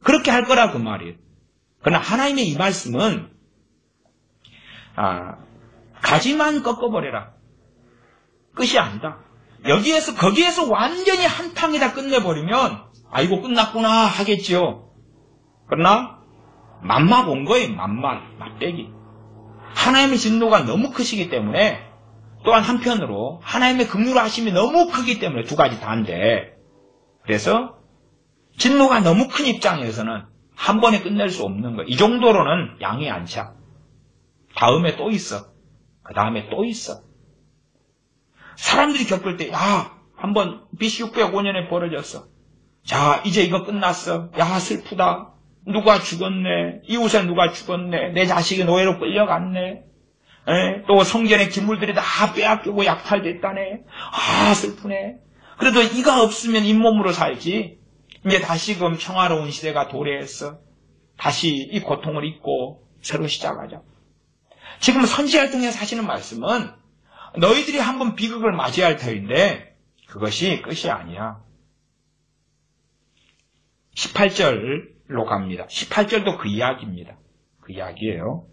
그렇게 할 거라 그 말이에요. 그러나 하나님의 이 말씀은 가지만 꺾어버려라. 끝이 아니다. 거기에서 완전히 한탕에 다 끝내버리면 이거 끝났구나 하겠지요. 그러나 맘마 본 거예요. 맛배기. 하나님의 진노가 너무 크시기 때문에 또한 한편으로 하나님의 긍휼하심이 너무 크기 때문에 두 가지 다인데 그래서 진노가 너무 큰 입장에서는 한 번에 끝낼 수 없는 거예요. 이 정도로는 양이 안 차. 다음에 또 있어. 그 다음에 또 있어. 사람들이 겪을 때 한번 BC 605년에 벌어졌어. 자 이제 이거 끝났어. 슬프다. 누가 죽었네. 이웃에 누가 죽었네. 내 자식이 노예로 끌려갔네. 또 성전의 기물들이 다 빼앗기고 약탈됐다네. 슬프네. 그래도 이가 없으면 잇몸으로 살지. 이제 다시금 평화로운 시대가 도래했어. 다시 이 고통을 잊고 새로 시작하자. 지금 선지자를 통해서 하시는 말씀은 너희들이 한번 비극을 맞이할 터인데 그것이 끝이 아니야. 18절로 갑니다. 18절도 그 이야기입니다. 그 이야기예요.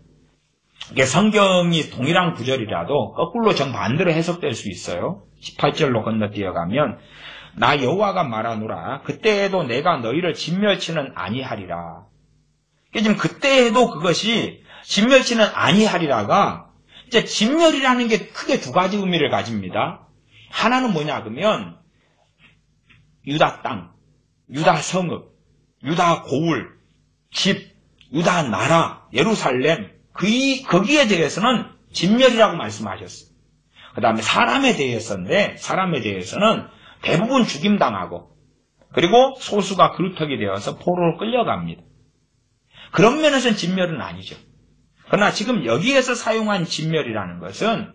이게 성경이 동일한 구절이라도 거꾸로 정반대로 해석될 수 있어요. 18절로 건너뛰어 가면 나 여호와가 말하노라 그때에도 내가 너희를 진멸치는 아니하리라. 지금 그때에도 그것이 진멸치는 아니하리라가 이제 진멸이라는 게 크게 두 가지 의미를 가집니다. 하나는 뭐냐 그러면 유다 땅, 유다 성읍, 유다 고을, 집, 유다 나라, 예루살렘 거기에 대해서는 진멸이라고 말씀하셨어요. 그 다음에 사람에 대해서는 대부분 죽임당하고 그리고 소수가 그루터기 되어서 포로로 끌려갑니다. 그런 면에서는 진멸은 아니죠. 그러나 지금 여기에서 사용한 진멸이라는 것은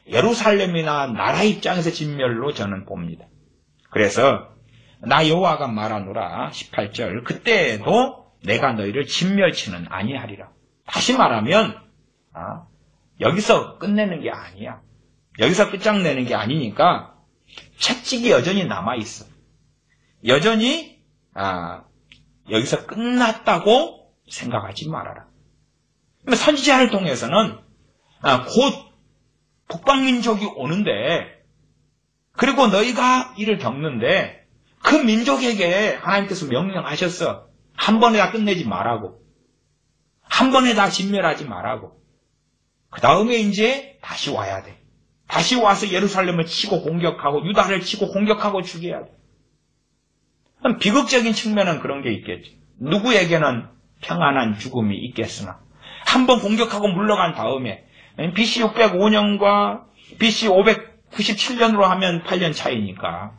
예루살렘이나 나라 입장에서 진멸로 저는 봅니다. 그래서 나 여호와가 말하노라 18절 그때에도 내가 너희를 진멸치는 아니하리라. 다시 말하면 여기서 끝내는 게 아니야. 여기서 끝장내는 게 아니니까 채찍이 여전히 남아있어. 여전히 여기서 끝났다고 생각하지 말아라. 선지자를 통해서는 곧 북방민족이 오는데 그리고 너희가 이를 겪는데 그 민족에게 하나님께서 명령하셨어. 한 번에 다 끝내지 말라고. 한 번에 다 진멸하지 말라고. 그 다음에 이제 다시 와야 돼. 다시 와서 예루살렘을 치고 공격하고 유다를 치고 공격하고 죽여야 돼. 비극적인 측면은 그런 게 있겠지. 누구에게는 평안한 죽음이 있겠으나 한 번 공격하고 물러간 다음에 BC 605년과 BC 597년으로 하면 8년 차이니까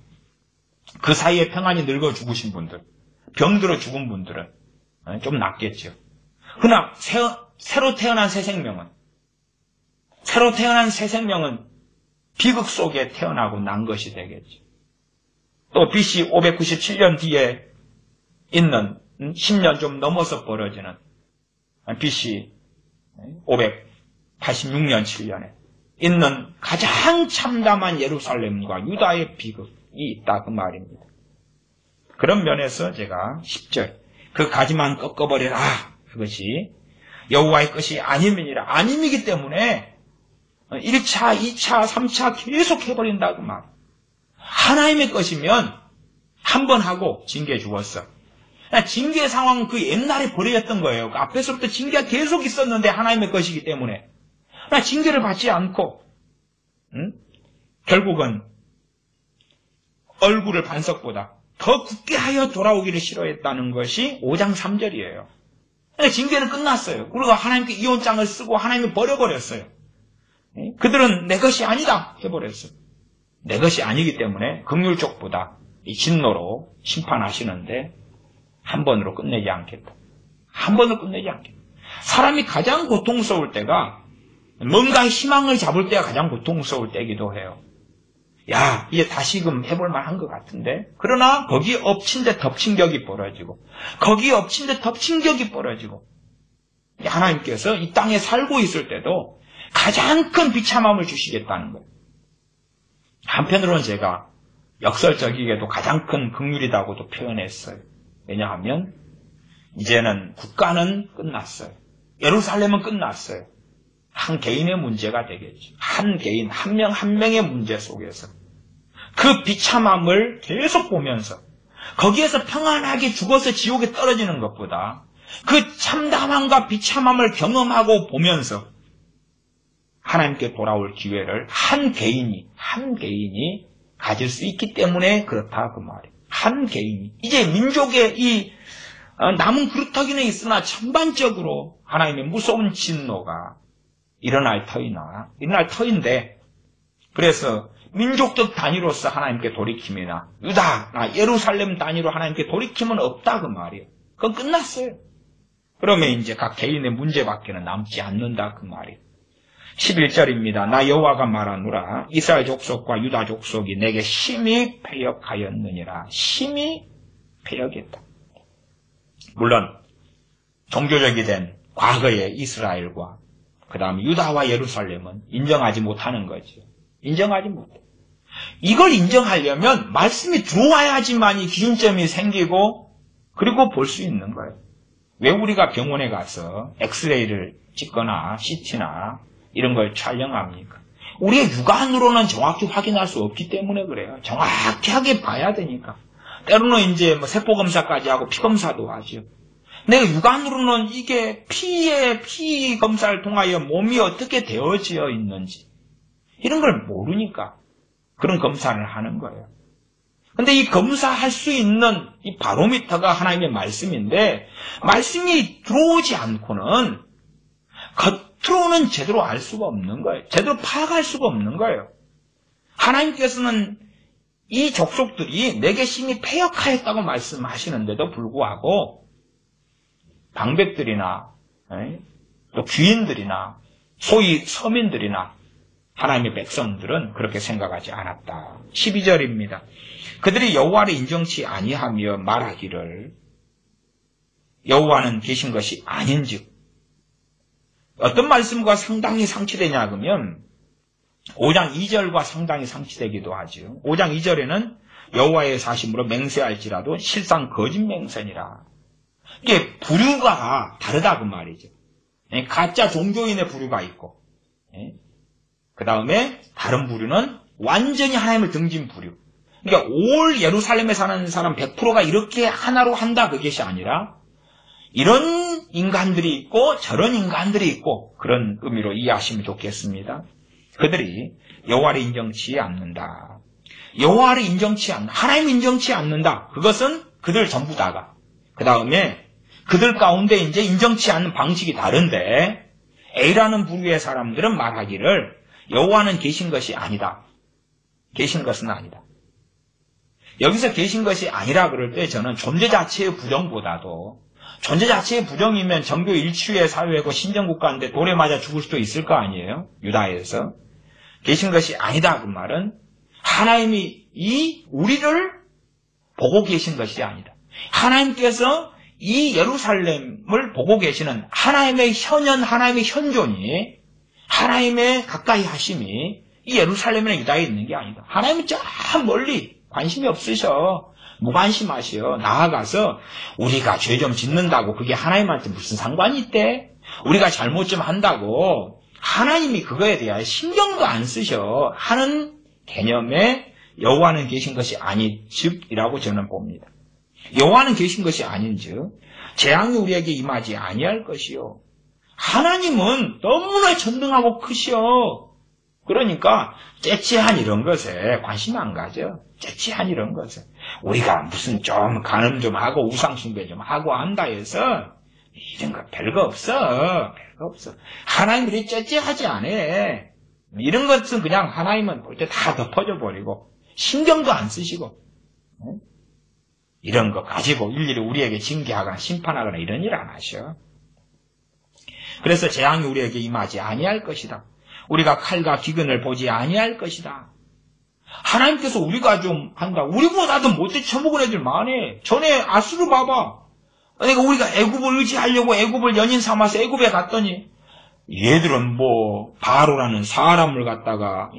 그 사이에 평안히 늙어 죽으신 분들, 병들어 죽은 분들은 좀 낫겠죠. 그러나 새로 태어난 새 생명은 비극 속에 태어나고 난 것이 되겠죠. 또 BC 597년 뒤에 있는 10년 좀 넘어서 벌어지는 BC 586년 7년에 있는 가장 참담한 예루살렘과 유다의 비극이 있다 그 말입니다. 그런 면에서 제가 10절 그 가지만 꺾어버려라 그것이 여호와의 것이 아님이니라. 아님이기 때문에 1차, 2차, 3차 계속 해버린다 그 말. 하나님의 것이면 한 번 하고 징계 주었어. 징계 상황 그 옛날에 벌어졌던 거예요. 그 앞에서부터 징계가 계속 있었는데 하나님의 것이기 때문에 징계를 받지 않고 결국은 얼굴을 반석보다 더 굳게 하여 돌아오기를 싫어했다는 것이 5장 3절이에요. 징계는 끝났어요. 그리고 하나님께 이혼장을 쓰고 하나님이 버려버렸어요. 그들은 내 것이 아니다 해버렸어요. 내 것이 아니기 때문에 긍휼 쪽보다 이 진노로 심판하시는데 한 번으로 끝내지 않겠다. 한 번으로 끝내지 않겠다. 사람이 가장 고통스러울 때가 뭔가 희망을 잡을 때가 가장 고통스러울 때이기도 해요. 야, 이제 다시금 해볼 만한 것 같은데. 그러나 거기에 엎친 데 덮친 격이 벌어지고 거기에 엎친 데 덮친 격이 벌어지고 하나님께서 이 땅에 살고 있을 때도 가장 큰 비참함을 주시겠다는 거예요. 한편으로는 제가 역설적이게도 가장 큰 긍휼이라고도 표현했어요. 왜냐하면 이제는 국가는 끝났어요. 예루살렘은 끝났어요. 한 개인의 문제가 되겠죠. 한 개인, 한 명 한 명의 문제 속에서 그 비참함을 계속 보면서 거기에서 평안하게 죽어서 지옥에 떨어지는 것보다 그 참담함과 비참함을 경험하고 보면서 하나님께 돌아올 기회를 한 개인이 가질 수 있기 때문에 그렇다 그 말이에요. 한 개인이. 이제 민족의 이 남은 그루터기는 있으나 전반적으로 하나님의 무서운 진노가 일어날 터인데 그래서 민족적 단위로서 하나님께 돌이킴이나 유다나 예루살렘 단위로 하나님께 돌이킴은 없다 그 말이에요. 그건 끝났어요. 그러면 이제 각 개인의 문제밖에는 남지 않는다 그 말이에요. 11절입니다. 나 여호와가 말하노라 이스라엘 족속과 유다 족속이 내게 심히 패역하였느니라. 심히 패역했다. 물론 종교적이 된 과거의 이스라엘과 그 다음에 유다와 예루살렘은 인정하지 못하는 거죠. 인정하지 못해. 이걸 인정하려면 말씀이 들어와야지만 이 기준점이 생기고 그리고 볼 수 있는 거예요. 왜 우리가 병원에 가서 엑스레이를 찍거나 CT나 이런 걸 촬영합니까? 우리의 육안으로는 정확히 확인할 수 없기 때문에 그래요. 정확하게 봐야 되니까. 때로는 이제 뭐 세포 검사까지 하고 피 검사도 하죠. 내가 육안으로는 이게 피 검사를 통하여 몸이 어떻게 되어져 있는지 이런 걸 모르니까 그런 검사를 하는 거예요. 근데 이 검사할 수 있는 이 바로미터가 하나님의 말씀인데 말씀이 들어오지 않고는 겉으로는 제대로 알 수가 없는 거예요. 제대로 파악할 수가 없는 거예요. 하나님께서는 이 족속들이 내게 심히 패역하였다고 말씀하시는데도 불구하고 방백들이나 또 귀인들이나 소위 서민들이나 하나님의 백성들은 그렇게 생각하지 않았다. 12절입니다. 그들이 여호와를 인정치 아니하며 말하기를 여호와는 계신 것이 아닌즉. 어떤 말씀과 상당히 상치되냐 그러면 5장 2절과 상당히 상치되기도 하죠. 5장 2절에는 여호와의 사심으로 맹세할지라도 실상 거짓 맹세니라. 이게 부류가 다르다 그 말이죠. 가짜 종교인의 부류가 있고 그 다음에 다른 부류는 완전히 하나님을 등진 부류. 그러니까 올 예루살렘에 사는 사람 100%가 이렇게 하나로 한다 그것이 아니라 이런 인간들이 있고 저런 인간들이 있고 그런 의미로 이해하시면 좋겠습니다. 그들이 여호와를 인정치 않는다. 여호와를 인정치 않는다. 하나님 인정치 않는다. 그것은 그들 전부 다가. 그 다음에 그들 가운데 이제 인정치 않는 방식이 다른데 A라는 부류의 사람들은 말하기를 여호와는 계신 것이 아니다. 계신 것은 아니다. 여기서 계신 것이 아니라 그럴 때 저는 존재 자체의 부정보다도 존재 자체의 부정이면 정교 일치의 사회고 신정국가인데 돌에 맞아 죽을 수도 있을 거 아니에요? 유다에서. 계신 것이 아니다 그 말은 하나님이 우리를 보고 계신 것이 아니다. 하나님께서 이 예루살렘을 보고 계시는 하나님의 현현, 하나님의 현존이 하나님의 가까이 하심이 이 예루살렘이나 유다에 있는 게 아니다. 하나님은 저 멀리 관심이 없으셔. 무관심하시오. 나아가서 우리가 죄 좀 짓는다고 그게 하나님한테 무슨 상관이 있대? 우리가 잘못 좀 한다고 하나님이 그거에 대하여 신경도 안 쓰셔 하는 개념에 여호와는 계신 것이 아니즉이라고 저는 봅니다. 여호와는 계신 것이 아닌즉 재앙이 우리에게 임하지 아니할 것이요. 하나님은 너무나 전능하고 크시오. 그러니까 째째한 이런 것에 관심 안 가져. 째째한 이런 것에 우리가 무슨 좀 간음 좀 하고 우상숭배 좀 하고 한다 해서 이런 거 별거 없어. 하나님 우리 째째하지 않아. 이런 것은 그냥 하나님은 볼 때 다 덮어져 버리고 신경도 안 쓰시고 이런 거 가지고 일일이 우리에게 징계하거나 심판하거나 이런 일 안 하셔. 그래서 재앙이 우리에게 임하지 아니할 것이다. 우리가 칼과 기근을 보지 아니할 것이다. 하나님께서 우리가 좀 한다. 우리보다도 못돼 처먹은 애들 많아. 전에 아수르 봐봐. 그러니까 우리가 애굽을 의지하려고 애굽을 연인 삼아서 애굽에 갔더니 얘들은 뭐 바로라는 사람을 갖다가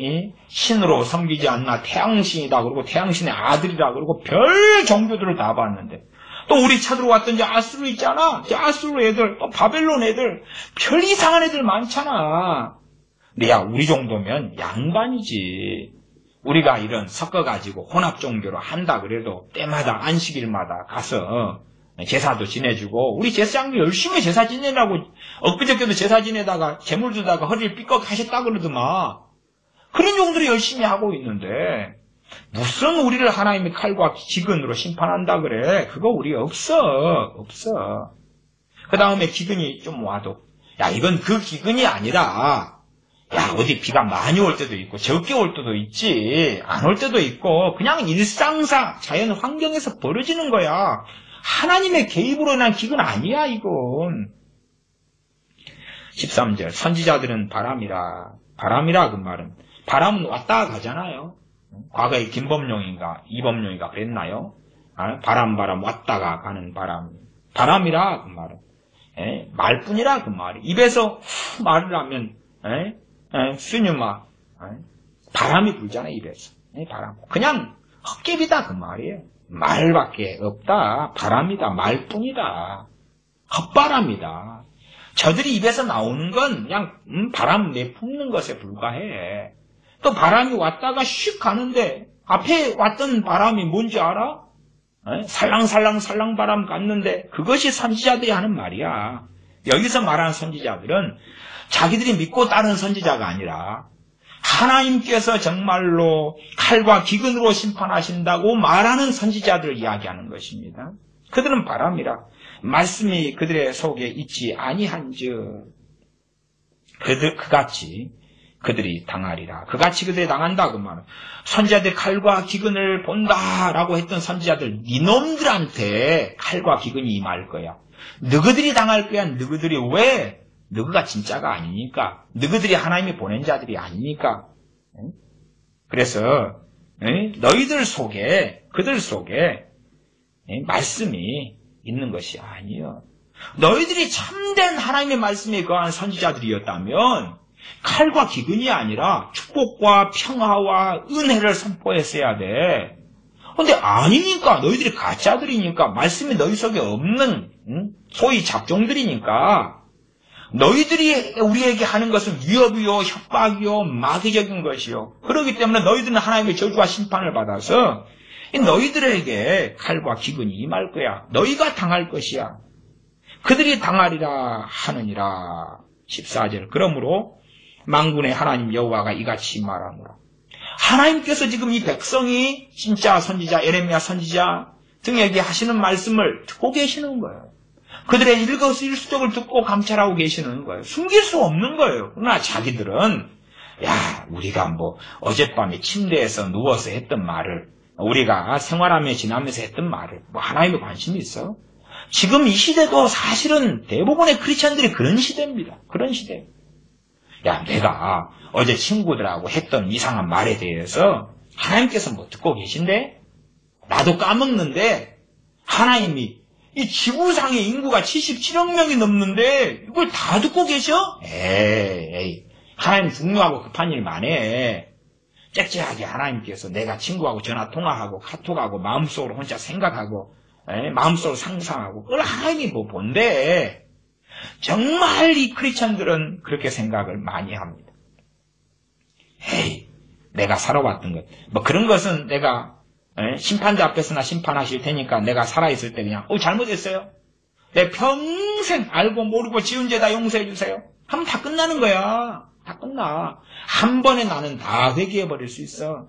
신으로 섬기지 않나 태양신이다 그러고 태양신의 아들이다 그러고 별 종교들을 다 봤는데 또 우리 찾으러왔던 이제 아수르 있잖아. 이제 아수르 애들 또 바벨론 애들 별 이상한 애들 많잖아. 근데 야 우리 정도면 양반이지. 우리가 이런 섞어가지고 혼합 종교로 한다 그래도 때마다 안식일마다 가서 제사도 지내주고 우리 제사장도 열심히 제사 지내라고 엊그저께도 제사 지내다가 재물 주다가 허리를 삐걱 하셨다 그러더만. 그런 정도로 열심히 하고 있는데 무슨 우리를 하나님의 칼과 기근으로 심판한다 그래. 그거 우리 없어. 그 다음에 기근이 좀 와도 야 이건 그 기근이 아니라 야 어디 비가 많이 올 때도 있고 적게 올 때도 있지 안 올 때도 있고 그냥 일상사 자연 환경에서 벌어지는 거야. 하나님의 개입으로 인한 기근 아니야 이건. 13절 선지자들은 바람이라 그 말은 바람은 왔다 가잖아요. 과거에 김범룡인가 이범룡인가 그랬나요? 바람 왔다가 가는 바람이라 그 말은 말뿐이라 그 말이. 입에서 말을 하면 스뉴마 바람이 불잖아요. 입에서 바람 그냥 헛개비다 그 말이에요. 말밖에 없다. 바람이다. 말뿐이다. 헛바람이다. 저들이 입에서 나오는 건 그냥 바람 내뿜는 것에 불과해. 또 바람이 왔다가 슉 가는데 앞에 왔던 바람이 뭔지 알아? 살랑살랑 바람 갔는데 그것이 선지자들이 하는 말이야. 여기서 말하는 선지자들은 자기들이 믿고 따른 선지자가 아니라 하나님께서 정말로 칼과 기근으로 심판하신다고 말하는 선지자들을 이야기하는 것입니다. 그들은 바람이라 말씀이 그들의 속에 있지 아니한즉 그같이 그들이 당하리라. 그같이 그들이 당한다 그 말은 선지자들 칼과 기근을 본다라고 했던 선지자들 니놈들한테 칼과 기근이 임할 거야. 너희들이 당할 거야. 너희들이 왜? 너희가 진짜가 아니니까. 너희들이 하나님이 보낸 자들이 아니니까. 그래서 너희들 속에 그들 속에 말씀이 있는 것이 아니요. 너희들이 참된 하나님의 말씀에 거한 선지자들이었다면 칼과 기근이 아니라 축복과 평화와 은혜를 선포했어야 돼. 근데 아니니까 너희들이 가짜들이니까 말씀이 너희 속에 없는 소위 잡종들이니까 너희들이 우리에게 하는 것은 위협이요 협박이요 마귀적인 것이요. 그렇기 때문에 너희들은 하나님의 저주와 심판을 받아서 너희들에게 칼과 기근이 임할 거야. 너희가 당할 것이야. 그들이 당하리라 하느니라. 14절 그러므로 만군의 하나님 여호와가 이같이 말하노라. 하나님께서 지금 이 백성이 진짜 선지자 예레미야 선지자 등에게 하시는 말씀을 듣고 계시는 거예요. 그들의 일거수일투족을 듣고 감찰하고 계시는 거예요. 숨길 수 없는 거예요. 그러나 자기들은 야 우리가 뭐 어젯밤에 침대에서 누워서 했던 말을 우리가 생활하며 지나면서 했던 말을 뭐 하나님의 관심이 있어? 지금 이 시대도 사실은 대부분의 크리스천들이 그런 시대입니다. 그런 시대. 야 내가 어제 친구들하고 했던 이상한 말에 대해서 하나님께서 뭐 듣고 계신데? 나도 까먹는데 하나님이 이 지구상의 인구가 77억 명이 넘는데 이걸 다 듣고 계셔? 에이 하나님 중요하고 급한 일만 해. 째째하게 하나님께서 내가 친구하고 전화 통화하고 카톡하고 마음속으로 혼자 생각하고 마음속으로 상상하고 그걸 하나님이 뭐 본대. 정말 이 크리스천들은 그렇게 생각을 많이 합니다. 에이 내가 살아왔던 것 뭐 그런 것은 내가 심판자 앞에서나 심판하실 테니까 내가 살아있을 때 그냥 잘못했어요. 내 평생 알고 모르고 지은 죄 다 용서해 주세요. 하면 다 끝나는 거야. 다 끝나. 한 번에 나는 다 회개해버릴 수 있어.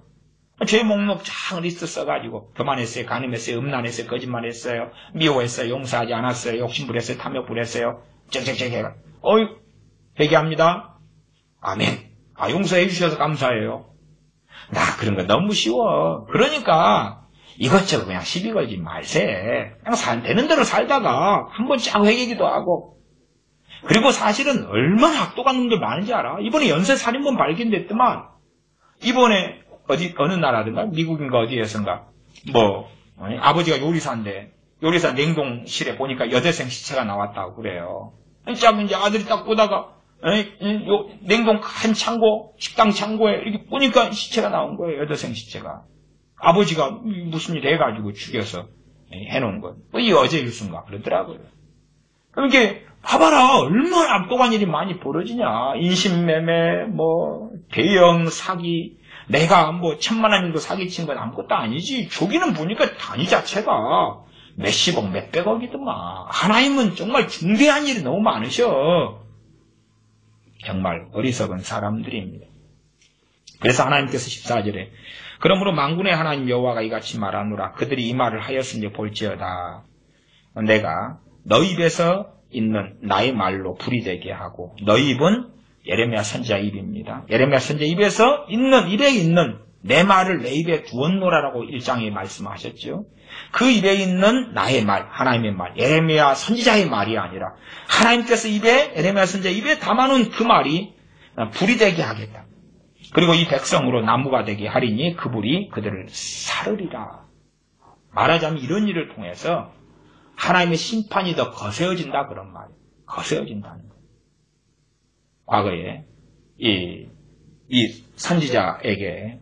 죄 목록 쫙 리스트 써가지고 교만했어요, 간음했어요, 음란했어요, 거짓말했어요, 미워했어요, 용서하지 않았어요, 욕심부렸어요, 탐욕부렸어요, 쩍쩍쩍 회개합니다. 아멘. 용서해 주셔서 감사해요. 나 그런 거 너무 쉬워. 그러니까 이것저것 그냥 시비 걸지 말세. 그냥 되는 대로 살다가 한번 쫙 회개기도 하고. 그리고 사실은 얼마나 악독한 놈들 많은지 알아? 이번에 연쇄살인범 발견됐더만 이번에 어느 나라든가 미국인가 어디에선가 아버지가 요리사인데 요리사 냉동실에 보니까 여대생 시체가 나왔다고 그래요. 진짜 이제 아들이 딱 보다가 냉동 큰 창고, 식당 창고에 이렇게 보니까 시체가 나온 거예요. 여대생 시체가. 아버지가 무슨 일 해가지고 죽여서 해놓은 거예요. 이 어제 뉴스인가 그러더라고요. 그러니까 봐봐라 얼마나 악독한 일이 많이 벌어지냐. 인신매매, 대형 사기. 내가 1,000만 원인도 사기친 건 아무것도 아니지. 저기는 보니까 단위 자체가 몇십억, 몇백억이더만. 하나님은 정말 중대한 일이 너무 많으셔. 정말 어리석은 사람들입니다. 그래서 하나님께서 14절에 그러므로 만군의 하나님 여호와가 이같이 말하노라. 그들이 이 말을 하였으니 볼지어다. 내가 너희 입에서 있는 나의 말로 불이 되게 하고 너희 입은 예레미야 선지자 입입니다. 예레미야 선지자 입에 있는 내 말을 내 입에 두었노라라고 1장에 말씀하셨죠. 그 입에 있는 나의 말, 하나님의 말, 예레미야 선지자의 말이 아니라 하나님께서 예레미야 선지자 입에 담아놓은 그 말이 불이 되게 하겠다. 그리고 이 백성으로 나무가 되게 하리니 그 불이 그들을 사르리라. 말하자면 이런 일을 통해서 하나님의 심판이 더 거세어진다 그런 말이에요. 거세어진다는 거예요. 과거에 이 선지자에게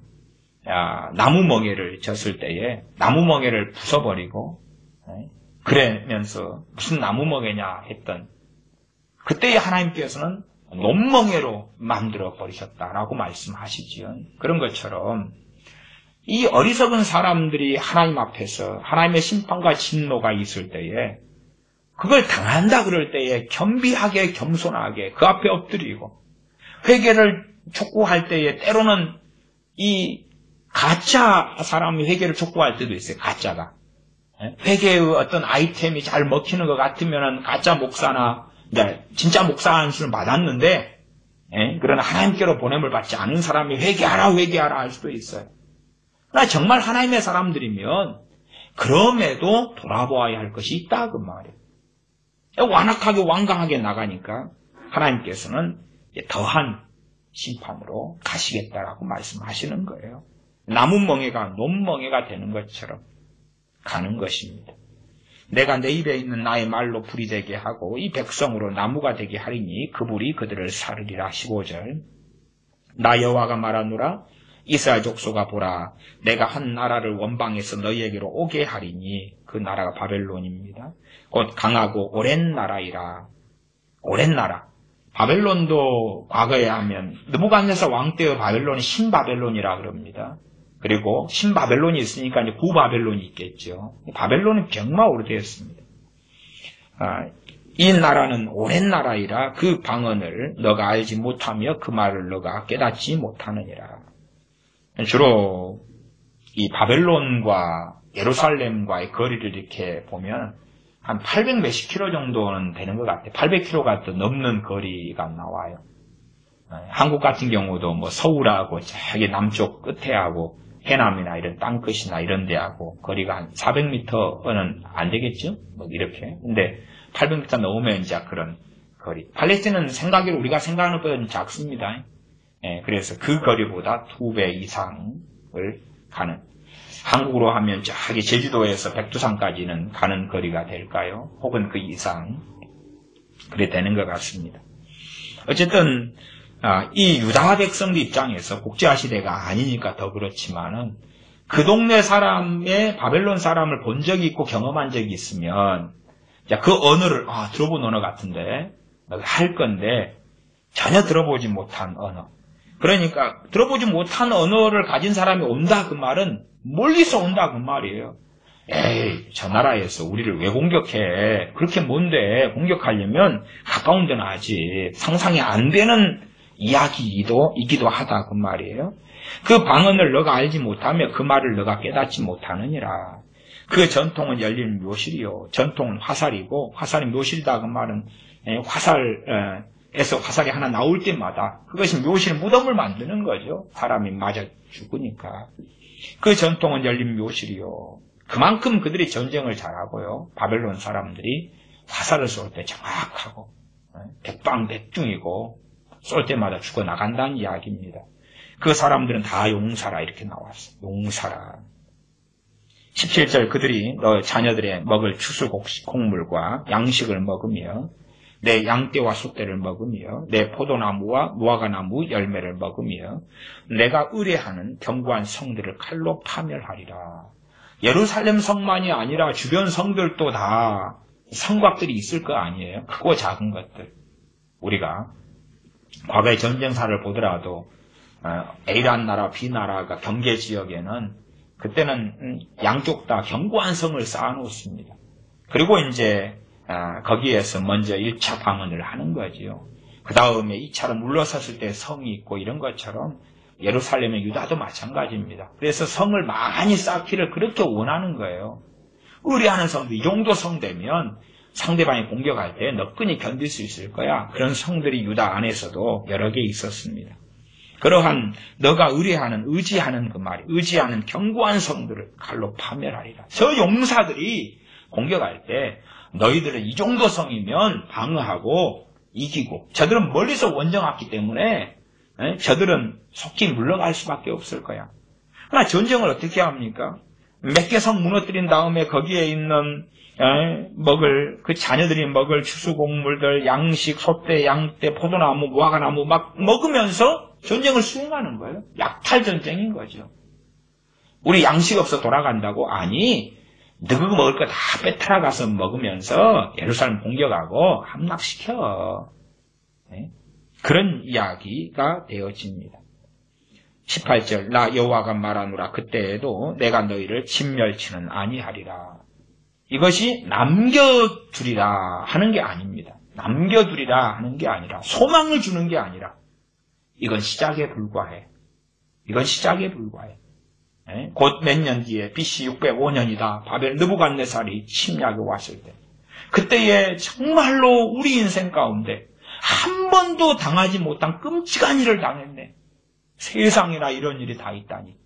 나무 멍에를 졌을 때에 나무 멍에를 부숴버리고 그러면서 무슨 나무 멍에냐 했던 그때에 하나님께서는 논멍에로 만들어 버리셨다라고 말씀하시지요. 그런 것처럼 이 어리석은 사람들이 하나님 앞에서 하나님의 심판과 진노가 있을 때에 그걸 당한다 그럴 때에 겸비하게 겸손하게 그 앞에 엎드리고 회개를 촉구할 때에 때로는 이 가짜 사람이 회개를 촉구할 때도 있어요. 가짜가. 회개의 어떤 아이템이 잘 먹히는 것 같으면 가짜 목사나 진짜 목사 안수를 받았는데 그러나 하나님께로 보냄을 받지 않은 사람이 회개하라 할 수도 있어요. 그러나 정말 하나님의 사람들이면 그럼에도 돌아보아야 할 것이 있다 그 말이에요. 완악하게 완강하게 나가니까 하나님께서는 더한 심판으로 가시겠다라고 말씀하시는 거예요. 나무 멍에가 논멍에가 되는 것처럼 가는 것입니다. 내가 내 입에 있는 나의 말로 불이 되게 하고 이 백성으로 나무가 되게 하리니 그 불이 그들을 사르리라. 15절 나 여호와가 말하노라 이스라엘 족속아 보라 내가 한 나라를 원방에서 너희에게로 오게 하리니 그 나라가 바벨론입니다. 곧 강하고 오랜 나라이라. 오랜 나라. 바벨론도 과거에 하면 느부갓네살 왕 때의 바벨론이 신바벨론이라 그럽니다. 그리고 신바벨론이 있으니까 이제 구바벨론이 있겠죠. 바벨론은 정말 오래되었습니다. 이 나라는 오랜 나라이라 그 방언을 너가 알지 못하며 그 말을 너가 깨닫지 못하느니라. 주로 이 바벨론과 예루살렘과의 거리를 이렇게 보면 한 800 몇십 킬로 정도는 되는 것 같아요. 800킬로가 더 넘는 거리가 나와요. 한국 같은 경우도 뭐 서울하고 저기 남쪽 끝에 하고 해남이나 이런 땅끝이나 이런 데하고 거리가 한 400m는 안 되겠죠? 뭐 이렇게. 근데 800m 넘으면 이제 그런 거리. 팔레스틴은 생각으로 우리가 생각하는 것보다는 작습니다. 그래서 그 거리보다 2배 이상을 가는. 한국으로 하면 저기 제주도에서 백두산까지는 가는 거리가 될까요? 혹은 그 이상. 그래 되는 것 같습니다. 어쨌든 이 유다 백성들 입장에서 국제화시대가 아니니까 더 그렇지만은 그 동네 사람의 바벨론 사람을 본 적이 있고 경험한 적이 있으면 그 언어를 들어본 언어 같은데 할 건데 전혀 들어보지 못한 언어. 그러니까 들어보지 못한 언어를 가진 사람이 온다 그 말은 멀리서 온다 그 말이에요. 에이 저 나라에서 우리를 왜 공격해. 그렇게 뭔데 공격하려면 가까운 데나 하지. 상상이 안 되는 이야기이기도 하다 그 말이에요. 그 방언을 너가 알지 못하며 그 말을 너가 깨닫지 못하느니라. 그 전통은 열린 묘실이요. 전통은 화살이고 화살이 묘실이다 그 말은 화살에서 화살이 하나 나올 때마다 그것이 묘실 무덤을 만드는 거죠. 사람이 맞아 죽으니까. 그 전통은 열린 묘실이요. 그만큼 그들이 전쟁을 잘하고요. 바벨론 사람들이 화살을 쏠 때 정확하고 백방백중이고 쏠 때마다 죽어나간다는 이야기입니다. 그 사람들은 다 용사라 이렇게 나왔어요. 용사라. 17절 그들이 너 자녀들의 먹을 추수곡물과 양식을 먹으며 내 양떼와 소떼를 먹으며 내 포도나무와 무화과나무 열매를 먹으며 내가 의뢰하는 견고한 성들을 칼로 파멸하리라. 예루살렘 성만이 아니라 주변 성들도 다 성곽들이 있을 거 아니에요. 크고 작은 것들. 우리가 과거의 전쟁사를 보더라도 A라는 나라, B 나라가 경계 지역에는 그때는 양쪽 다 견고한 성을 쌓아놓습니다. 그리고 이제 거기에서 먼저 1차 방언을 하는 거지요. 그 다음에 2차로 물러섰을 때 성이 있고 이런 것처럼 예루살렘의 유다도 마찬가지입니다. 그래서 성을 많이 쌓기를 그렇게 원하는 거예요. 의뢰하는 성도 이 정도 성 되면 상대방이 공격할 때 너끈히 견딜 수 있을 거야. 그런 성들이 유다 안에서도 여러 개 있었습니다. 그러한 너가 의지하는 그 말이 의지하는 견고한 성들을 칼로 파멸하리라. 저 용사들이 공격할 때 너희들은 이 정도 성이면 방어하고 이기고 저들은 멀리서 원정했기 때문에 저들은 속히 물러갈 수밖에 없을 거야. 그러나 전쟁을 어떻게 합니까? 몇 개 성 무너뜨린 다음에 거기에 있는 먹을 그 자녀들이 먹을 추수곡물들 양식, 소떼, 양떼, 포도나무, 무화과나무 막 먹으면서 전쟁을 수행하는 거예요. 약탈 전쟁인 거죠. 우리 양식 없어 돌아간다고? 아니, 너그 먹을 거 다 빼탈아 가서 먹으면서 예루살렘 공격하고 함락시켜. 네? 그런 이야기가 되어집니다. 18절 나 여호와가 말하노라 그때에도 내가 너희를 진멸치는 아니하리라. 이것이 남겨두리라 하는 게 아닙니다. 남겨두리라 하는 게 아니라 소망을 주는 게 아니라 이건 시작에 불과해. 이건 시작에 불과해. 곧 몇 년 뒤에 BC 605년이다. 바벨 느부갓네살이 침략에 왔을 때 그때에 정말로 우리 인생 가운데 한 번도 당하지 못한 끔찍한 일을 당했네. 세상이나 이런 일이 다 있다니.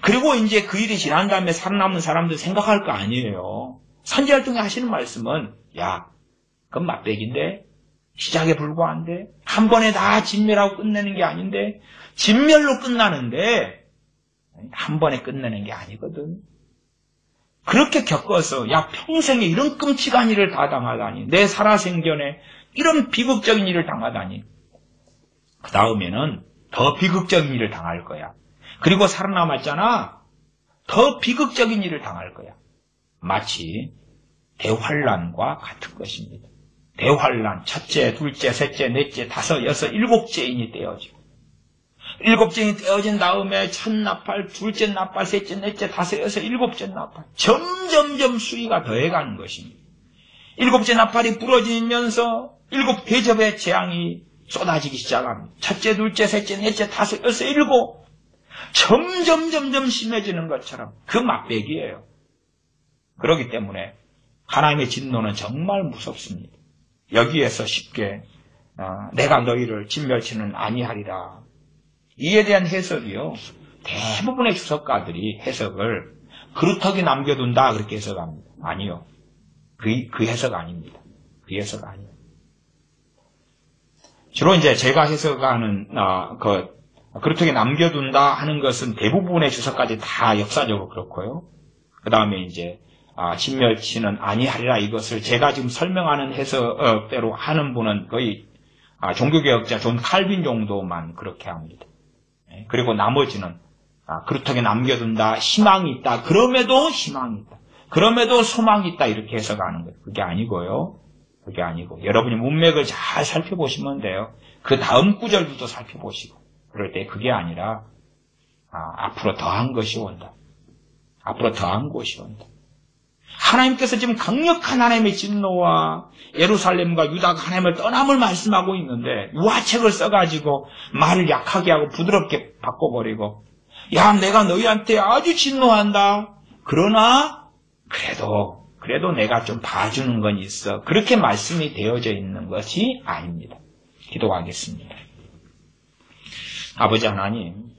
그리고 이제 그 일이 지난 다음에 살아남은 사람들 생각할 거 아니에요. 선지활동에 하시는 말씀은 야, 그건 맛배기인데 시작에 불과한데 한 번에 다 진멸하고 끝내는 게 아닌데 진멸로 끝나는데 한 번에 끝내는 게 아니거든. 그렇게 겪어서 야 평생에 이런 끔찍한 일을 다 당하다니 내 살아생전에 이런 비극적인 일을 당하다니 그 다음에는 더 비극적인 일을 당할 거야. 그리고 살아남았잖아. 더 비극적인 일을 당할 거야. 마치 대환란과 같은 것입니다. 대환란 첫째, 둘째, 셋째, 넷째, 다섯, 여섯, 일곱째인이 떼어지고 일곱째인이 떼어진 다음에 첫 나팔, 둘째 나팔, 셋째, 넷째, 다섯, 여섯, 일곱째 나팔 점점점 수위가 더해가는 것입니다. 일곱째 나팔이 부러지면서 일곱 대접의 재앙이 쏟아지기 시작합니다. 첫째, 둘째, 셋째, 넷째, 다섯, 여섯, 일곱 점점 심해지는 것처럼 그 맛배기예요. 그렇기 때문에 하나님의 진노는 정말 무섭습니다. 여기에서 쉽게 내가 너희를 진멸치는 아니하리라. 이에 대한 해석이요. 대부분의 주석가들이 해석을 그루터기 남겨둔다 그렇게 해석합니다. 아니요. 그 해석 아닙니다. 그 해석 아니에요. 주로 이제 제가 해석하는 그루터기 남겨둔다 하는 것은 대부분의 주석까지 다 역사적으로 그렇고요. 그 다음에 이제 진멸치는 아니하리라 이것을 제가 지금 설명하는 해석대로 하는 분은 거의 종교개혁자 존 칼빈 정도만 그렇게 합니다. 그리고 나머지는 그루터기 남겨둔다, 희망이 있다, 그럼에도 희망이 있다, 그럼에도 소망이 있다 이렇게 해석하는 거예요. 그게 아니고요. 그게 아니고 여러분이 문맥을 잘 살펴보시면 돼요. 그 다음 구절부터 살펴보시고 그럴 때 그게 아니라 앞으로 더한 것이 온다. 앞으로 더한 것이 온다. 하나님께서 지금 강력한 하나님의 진노와 예루살렘과 유다가 하나님을 떠남을 말씀하고 있는데 유화책을 써가지고 말을 약하게 하고 부드럽게 바꿔버리고 야 내가 너희한테 아주 진노한다. 그러나 그래도 내가 좀 봐주는 건 있어. 그렇게 말씀이 되어져 있는 것이 아닙니다. 기도하겠습니다. 아버지 하나님,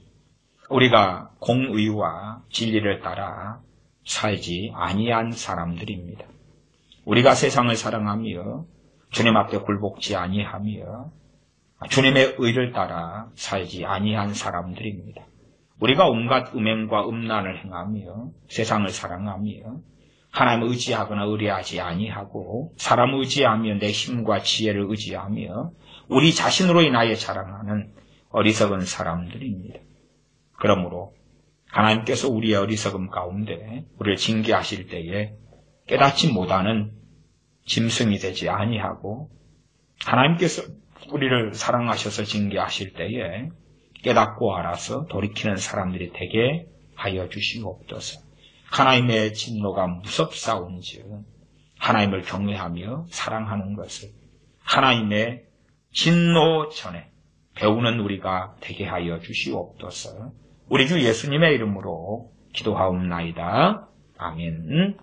우리가 공의와 진리를 따라 살지 아니한 사람들입니다. 우리가 세상을 사랑하며 주님 앞에 굴복지 아니하며 주님의 의를 따라 살지 아니한 사람들입니다. 우리가 온갖 음행과 음란을 행하며 세상을 사랑하며 하나님을 의지하거나 의뢰하지 아니하고 사람을 의지하며 내 힘과 지혜를 의지하며 우리 자신으로 인하여 자랑하는 어리석은 사람들입니다. 그러므로 하나님께서 우리의 어리석음 가운데 우리를 징계하실 때에 깨닫지 못하는 짐승이 되지 아니하고 하나님께서 우리를 사랑하셔서 징계하실 때에 깨닫고 알아서 돌이키는 사람들이 되게 하여 주시옵소서. 하나님의 진노가 무섭사온즉 하나님을 경외하며 사랑하는 것을 하나님의 진노 전에 배우는 우리가 되게 하여 주시옵소서. 우리 주 예수님의 이름으로 기도하옵나이다. 아멘.